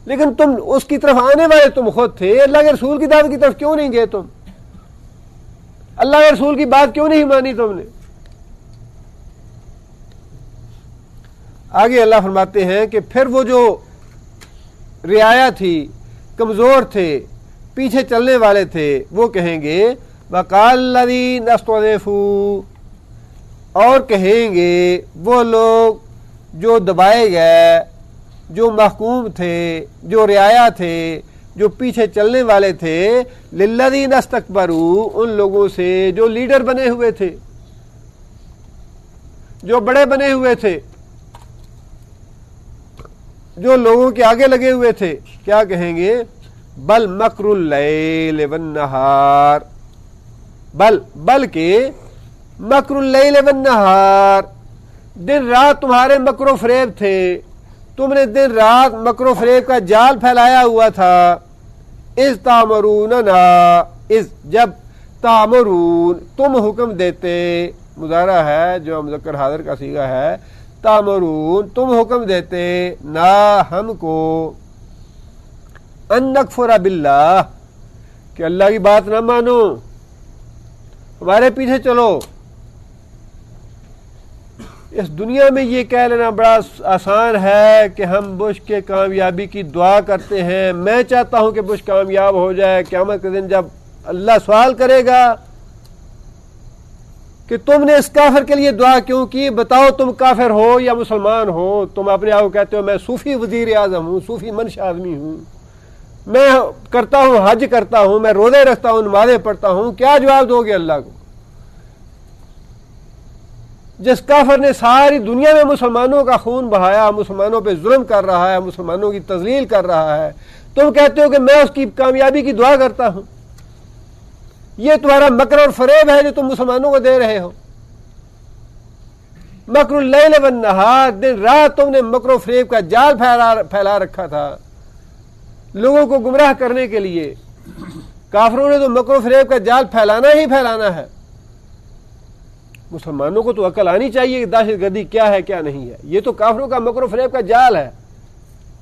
لیکن تم اس کی طرف آنے والے تم خود تھے. اللہ کے رسول کی دعوت کی طرف کیوں نہیں گئے؟ تم اللہ کے رسول کی بات کیوں نہیں مانی تم نے؟ آگے اللہ فرماتے ہیں کہ پھر وہ جو رعایا تھی، کمزور تھے، پیچھے چلنے والے تھے، وہ کہیں گے وقال الذین استضعفوا، اور کہیں گے وہ لوگ جو دبائے گئے، جو محکوم تھے، جو رعایا تھے، جو پیچھے چلنے والے تھے، للذین استکبروا، ان لوگوں سے جو لیڈر بنے ہوئے تھے، جو بڑے بنے ہوئے تھے، جو لوگوں کے آگے لگے ہوئے تھے. کیا کہیں گے؟ بل مکر اللیل والنہار، بلکہ مکر اللیل والنہار، دن رات تمہارے مکر و فریب تھے، تم نے دن رات مکر و فریب کا جال پھیلایا ہوا تھا. اذ تامروننا، اذ جب، تامرون تم حکم دیتے، مضارع ہے جو مذکر حاضر کا صیغہ ہے، تامرون تم حکم دیتے، نا ہم کو، ان نکفر باللہ، کہ اللہ کی بات نہ مانو، ہمارے پیچھے چلو. اس دنیا میں یہ کہہ لینا بڑا آسان ہے کہ ہم بش کے کامیابی کی دعا کرتے ہیں. میں چاہتا ہوں کہ بش کامیاب ہو جائے. قیامت کے دن جب اللہ سوال کرے گا کہ تم نے اس کافر کے لیے دعا کیوں کی، بتاؤ تم کافر ہو یا مسلمان ہو. تم اپنے آپ کو کہتے ہو میں صوفی وزیر اعظم ہوں، صوفی منش آدمی ہوں، میں کرتا ہوں، حج کرتا ہوں، میں روزے رکھتا ہوں، نمازیں پڑھتا ہوں. کیا جواب دو گے اللہ کو؟ جس کافر نے ساری دنیا میں مسلمانوں کا خون بہایا، مسلمانوں پہ ظلم کر رہا ہے، مسلمانوں کی تذلیل کر رہا ہے، تم کہتے ہو کہ میں اس کی کامیابی کی دعا کرتا ہوں. یہ تمہارا مکر اور فریب ہے جو تم مسلمانوں کو دے رہے ہو. مکر اللیل والنہار، دن رات تم نے مکر و فریب کا جال پھیلا رکھا تھا لوگوں کو گمراہ کرنے کے لیے. کافروں نے تو مکر و فریب کا جال پھیلانا ہی پھیلانا ہے. مسلمانوں کو تو عقل آنی چاہیے کہ دہشت گردی کیا ہے کیا نہیں ہے. یہ تو کافروں کا مکر و فریب کا جال ہے.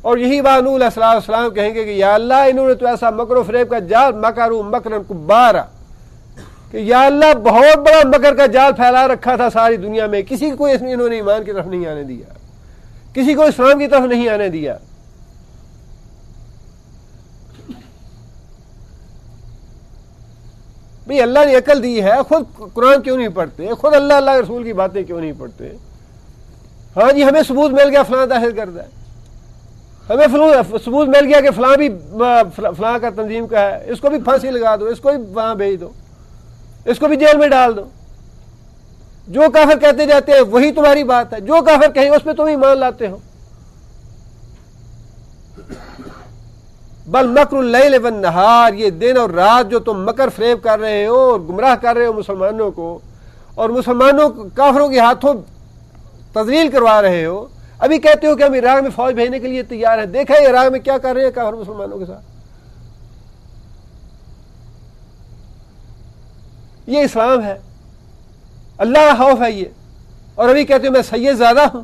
اور یہی بات نوح علیہ السلام کہیں گے کہ یا اللہ انہوں نے تو ایسا مکر و فریب کا جال مکروا مکرا کبارا کہ یا اللہ بہت بڑا مکر کا جال پھیلا رکھا تھا ساری دنیا میں. کسی کو انہوں نے ایمان کی طرف نہیں آنے دیا, کسی کو اسلام کی طرف نہیں آنے دیا. بھئی اللہ نے عقل دی ہے, خود قرآن کیوں نہیں پڑھتے, خود اللہ کے رسول کی باتیں کیوں نہیں پڑھتے. ہاں جی ہمیں ثبوت مل گیا فلاں دہشت گرد ہے, ہمیں ثبوت مل گیا کہ فلاں بھی فلاں کا تنظیم کا ہے, اس کو بھی پھانسی لگا دو, اس کو بھی وہاں بھیج دو, اس کو بھی جیل میں ڈال دو. جو کافر کہتے جاتے ہیں وہی تمہاری بات ہے, جو کافر کہیں اس پہ تم ایمان لاتے ہو. بل مکر اللیل والنہار, یہ دن اور رات جو تم مکر فریب کر رہے ہو اور گمراہ کر رہے ہو مسلمانوں کو, اور مسلمانوں کو کافروں کے ہاتھوں تذلیل کروا رہے ہو. ابھی کہتے ہو کہ ہم عراق میں فوج بھیجنے کے لیے تیار ہیں, دیکھا ہے عراق میں کیا کر رہے ہیں کافر مسلمانوں کے ساتھ. یہ اسلام ہے, اللہ کا خوف ہے یہ. اور ابھی کہتے ہو میں سید زیادہ ہوں.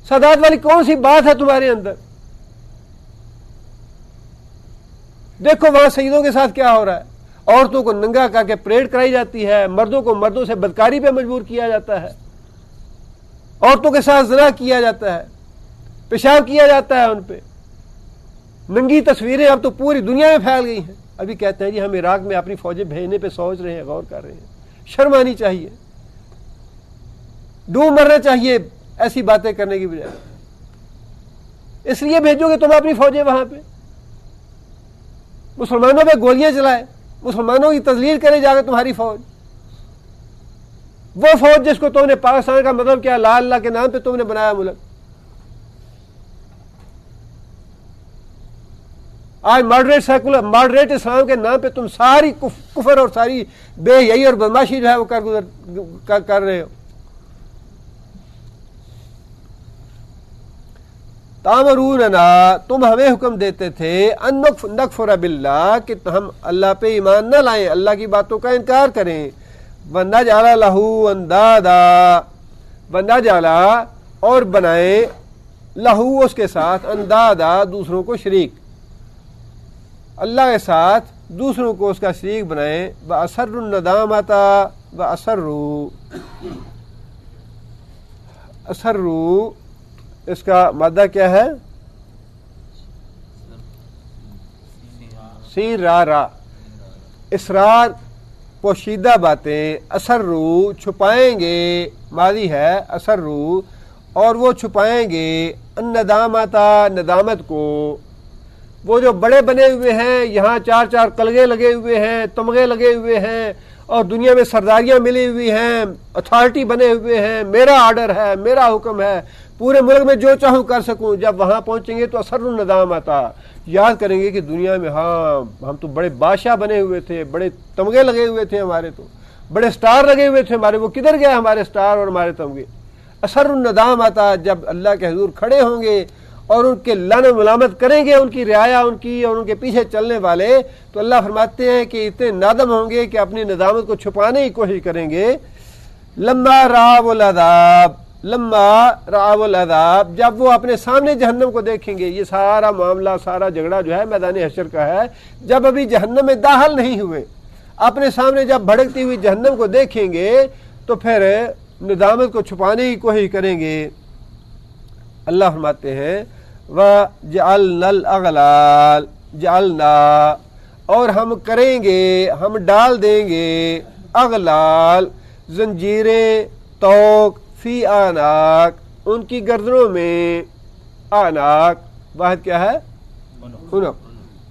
سادات والی کون سی بات ہے تمہارے اندر؟ دیکھو وہاں سیدوں کے ساتھ کیا ہو رہا ہے. عورتوں کو ننگا کر کے پریڈ کرائی جاتی ہے, مردوں کو مردوں سے بدکاری پہ مجبور کیا جاتا ہے, عورتوں کے ساتھ زنا کیا جاتا ہے, پیشاب کیا جاتا ہے ان پہ. ننگی تصویریں اب تو پوری دنیا میں پھیل گئی ہیں. ابھی کہتے ہیں جی ہم عراق میں اپنی فوجیں بھیجنے پہ سوچ رہے ہیں, غور کر رہے ہیں. شرم آنی چاہیے, ڈوب مرنا چاہیے ایسی باتیں کرنے کی بجائے. اس لیے بھیجو گے تم اپنی فوجیں وہاں پہ, مسلمانوں پہ گولیاں چلائے, مسلمانوں کی تذلیل کرے جا کے تمہاری فوج. وہ فوج جس کو تم نے پاکستان کا مطلب کیا لا اللہ کے نام پہ تم نے بنایا ملک. آج ماڈریٹ اسلام کے نام پہ تم ساری کفر اور ساری بے حیائی اور بدماشی جو ہے وہ کر رہے ہو. تامروننا, تم ہمیں حکم دیتے تھے ان نکفر باللہ, کہ ہم اللہ پہ ایمان نہ لائیں, اللہ کی باتوں کا انکار کریں. ونجعل لہ اندادا, ونجعل اور بنائیں, لہو اس کے ساتھ, اندادا دوسروں کو شریک, اللہ کے ساتھ دوسروں کو اس کا شریک بنائیں. وَأَسَرُّ النَّدَامَةَ وَأَسَرُّ, اسرّو اس کا مادہ کیا ہے؟ سیرارا, اسرار پوشیدہ باتیں. اسرّو چھپائیں گے, ماضی ہے اسرّو, اور وہ چھپائیں گے الندامۃ ندامت کو. وہ جو بڑے بنے ہوئے ہیں, یہاں چار چار قلعے لگے ہوئے ہیں, تمغے لگے ہوئے ہیں, اور دنیا میں سرداریاں ملی ہوئی ہیں, اتھارٹی بنے ہوئے ہیں, میرا آرڈر ہے, میرا حکم ہے, پورے ملک میں جو چاہوں کر سکوں. جب وہاں پہنچیں گے تو اثر الندام آتا, یاد کریں گے کہ دنیا میں ہاں ہم تو بڑے بادشاہ بنے ہوئے تھے, بڑے تمغے لگے ہوئے تھے ہمارے, تو بڑے سٹار لگے ہوئے تھے ہمارے, وہ کدھر گئے ہمارے سٹار اور ہمارے تمغے. اثر الندام آتا, جب اللہ کے حضور کھڑے ہوں گے اور ان کے لعن و ملامت کریں گے ان کی رعایا ان کی اور ان کے پیچھے چلنے والے, تو اللہ فرماتے ہیں کہ اتنے نادم ہوں گے کہ اپنی ندامت کو چھپانے کی کوشش کریں گے. لما رأوا العذاب, جب وہ اپنے سامنے جہنم کو دیکھیں گے. یہ سارا معاملہ, سارا جھگڑا جو ہے میدان حشر کا ہے. جب ابھی جہنم میں داخل نہیں ہوئے, اپنے سامنے جب بھڑکتی ہوئی جہنم کو دیکھیں گے تو پھر ندامت کو چھپانے کی کوشش کریں گے. اللہ فرماتے ہیں وَجَعَلْنَا الْأَغْلَالَ, جعلنا اور ہم کریں گے, ہم ڈال دیں گے, اغلال زنجیریں, توق, فی آناک ان کی گردنوں میں. آناک واحد کیا ہے؟ عنق,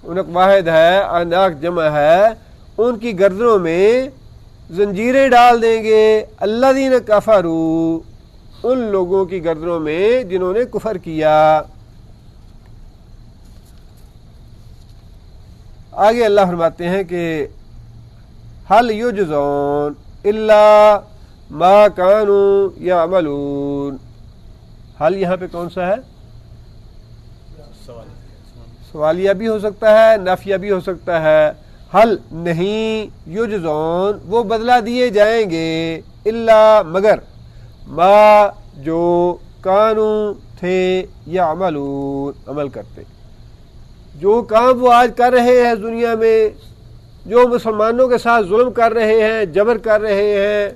عنق واحد ہے, آناک جمع ہے. ان کی گردنوں میں زنجیریں ڈال دیں گے. الذین کفروا, ان لوگوں کی گردنوں میں جنہوں نے کفر کیا. آگے اللہ فرماتے ہیں کہ حل یجزون الا ما کانوا یعملون. حل یہاں پہ کون سا ہے؟ سوالیہ بھی ہو سکتا ہے, نافیہ بھی ہو سکتا ہے. حل نہیں یجزون وہ بدلہ دیے جائیں گے الا مگر ما جو کانو تھے یعملون عمل کرتے، جو کام وہ آج کر رہے ہیں دنیا میں، جو مسلمانوں کے ساتھ ظلم کر رہے ہیں، جبر کر رہے ہیں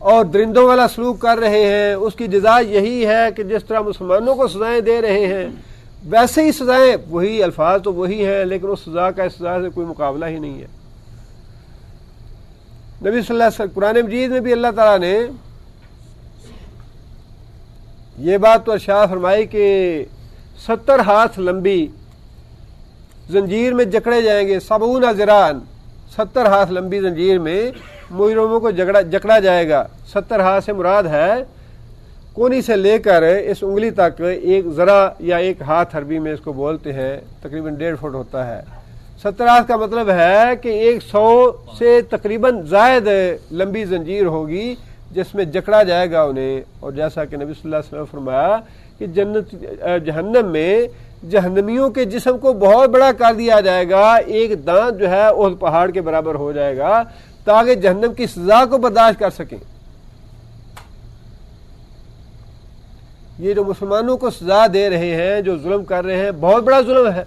اور درندوں والا سلوک کر رہے ہیں، اس کی جزا یہی ہے کہ جس طرح مسلمانوں کو سزائیں دے رہے ہیں ویسے ہی سزائیں، وہی الفاظ تو وہی ہیں لیکن اس سزا کا اس سزا سے کوئی مقابلہ ہی نہیں ہے۔ نبی صلی اللہ علیہ وسلم قرآن مجید میں بھی اللہ تعالیٰ نے یہ بات تو ارشاد فرمائی کہ 70 ہاتھ لمبی زنجیر میں جکڑے جائیں گے، 70 ذراعً 70 ہاتھ لمبی زنجیر میں مجرموں کو جکڑا جائے گا۔ 70 ہاتھ سے مراد ہے کونی سے لے کر اس انگلی تک ایک ذرا یا ایک ہاتھ عربی میں اس کو بولتے ہیں، تقریباً 1.5 فٹ ہوتا ہے۔ 70 ہاتھ کا مطلب ہے کہ 100 سے تقریباً زائد لمبی زنجیر ہوگی جس میں جکڑا جائے گا انہیں، اور جیسا کہ نبی صلی اللہ علیہ وسلم نے فرمایا کہ جہنم میں جہنمیوں کے جسم کو بہت بڑا کر دیا جائے گا، ایک دانت جو ہے احد پہاڑ کے برابر ہو جائے گا تاکہ جہنم کی سزا کو برداشت کر سکیں۔ یہ جو مسلمانوں کو سزا دے رہے ہیں، جو ظلم کر رہے ہیں، بہت بڑا ظلم ہے،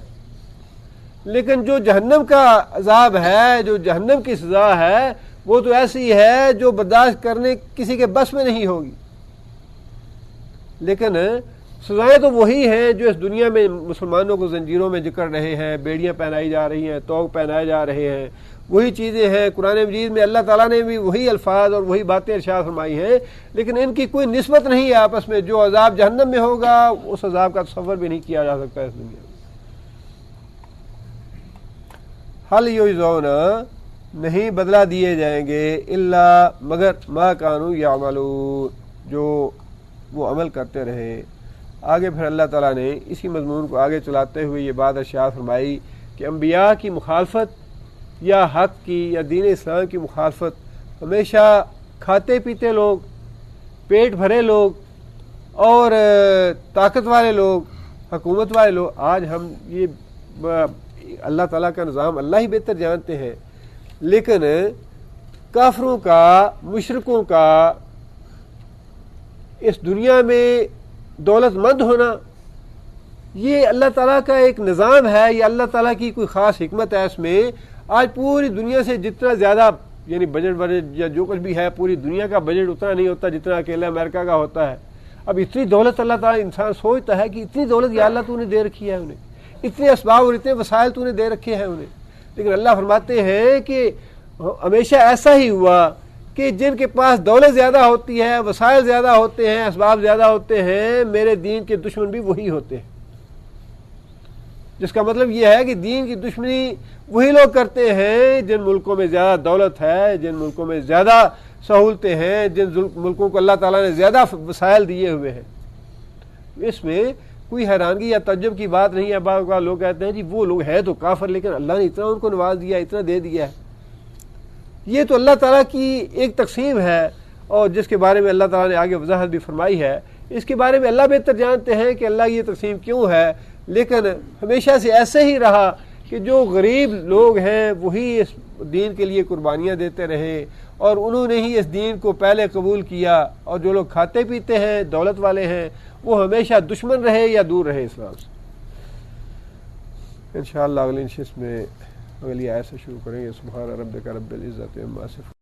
لیکن جو جہنم کا عذاب ہے، جو جہنم کی سزا ہے، وہ تو ایسی ہے جو برداشت کرنے کسی کے بس میں نہیں ہوگی۔ لیکن سزائیں تو وہی ہیں جو اس دنیا میں مسلمانوں کو زنجیروں میں جکڑ رہے ہیں، بیڑیاں پہنائی جا رہی ہیں، توق پہنائے جا رہے ہیں، وہی چیزیں ہیں۔ قرآن مجید میں اللہ تعالیٰ نے بھی وہی الفاظ اور وہی باتیں ارشاد فرمائی ہیں، لیکن ان کی کوئی نسبت نہیں ہے آپس میں۔ جو عذاب جہنم میں ہوگا اس عذاب کا تصور بھی نہیں کیا جا سکتا اس دنیا میں۔ حل یجزون نہیں بدلہ دیے جائیں گے الا مگر ما کانوا یعملون جو وہ عمل کرتے رہے۔ آگے پھر اللہ تعالیٰ نے اسی مضمون کو آگے چلاتے ہوئے یہ بات ارشاد فرمائی کہ انبیاء کی مخالفت یا حق کی یا دین اسلام کی مخالفت ہمیشہ کھاتے پیتے لوگ، پیٹ بھرے لوگ اور طاقت والے لوگ، حکومت والے لوگ، آج ہم یہ اللہ تعالیٰ کا نظام اللہ ہی بہتر جانتے ہیں، لیکن کافروں کا، مشرکوں کا اس دنیا میں دولت مند ہونا یہ اللہ تعالیٰ کا ایک نظام ہے، یہ اللہ تعالیٰ کی کوئی خاص حکمت ہے۔ اس میں آج پوری دنیا سے جتنا زیادہ یعنی بجٹ یا جو کچھ بھی ہے، پوری دنیا کا بجٹ اتنا نہیں ہوتا جتنا اکیلا امریکہ کا ہوتا ہے۔ اب اتنی دولت اللہ تعالیٰ، انسان سوچتا ہے کہ اتنی دولت یا اللہ تو نے دے رکھی ہے انہیں، اتنے اسباب اور اتنے وسائل تو نے دے رکھے ہیں انہیں، لیکن اللہ فرماتے ہیں کہ ہمیشہ ایسا ہی ہوا کہ جن کے پاس دولت زیادہ ہوتی ہے، وسائل زیادہ ہوتے ہیں، اسباب زیادہ ہوتے ہیں، میرے دین کے دشمن بھی وہی ہوتے ہیں۔ جس کا مطلب یہ ہے کہ دین کی دشمنی وہی لوگ کرتے ہیں جن ملکوں میں زیادہ دولت ہے، جن ملکوں میں زیادہ سہولتیں ہیں، جن ملکوں کو اللہ تعالیٰ نے زیادہ وسائل دیے ہوئے ہیں۔ اس میں کوئی حیرانگی یا تعجب کی بات نہیں ہے۔ بعض لوگ کہتے ہیں جی وہ لوگ ہیں تو کافر، لیکن اللہ نے اتنا ان کو نواز دیا، اتنا دے دیا ہے۔ یہ تو اللہ تعالیٰ کی ایک تقسیم ہے، اور جس کے بارے میں اللہ تعالیٰ نے آگے وضاحت بھی فرمائی ہے۔ اس کے بارے میں اللہ بہتر جانتے ہیں کہ اللہ کی یہ تقسیم کیوں ہے، لیکن ہمیشہ سے ایسے ہی رہا کہ جو غریب لوگ ہیں وہی اس دین کے لیے قربانیاں دیتے رہے، اور انہوں نے ہی اس دین کو پہلے قبول کیا، اور جو لوگ کھاتے پیتے ہیں، دولت والے ہیں، وہ ہمیشہ دشمن رہے یا دور رہے اسلام سے۔ انشاءاللہ اگلی نشست میں اگلی آیت سے شروع کریں گے۔ سبحان ربک رب العزت عما یصفون۔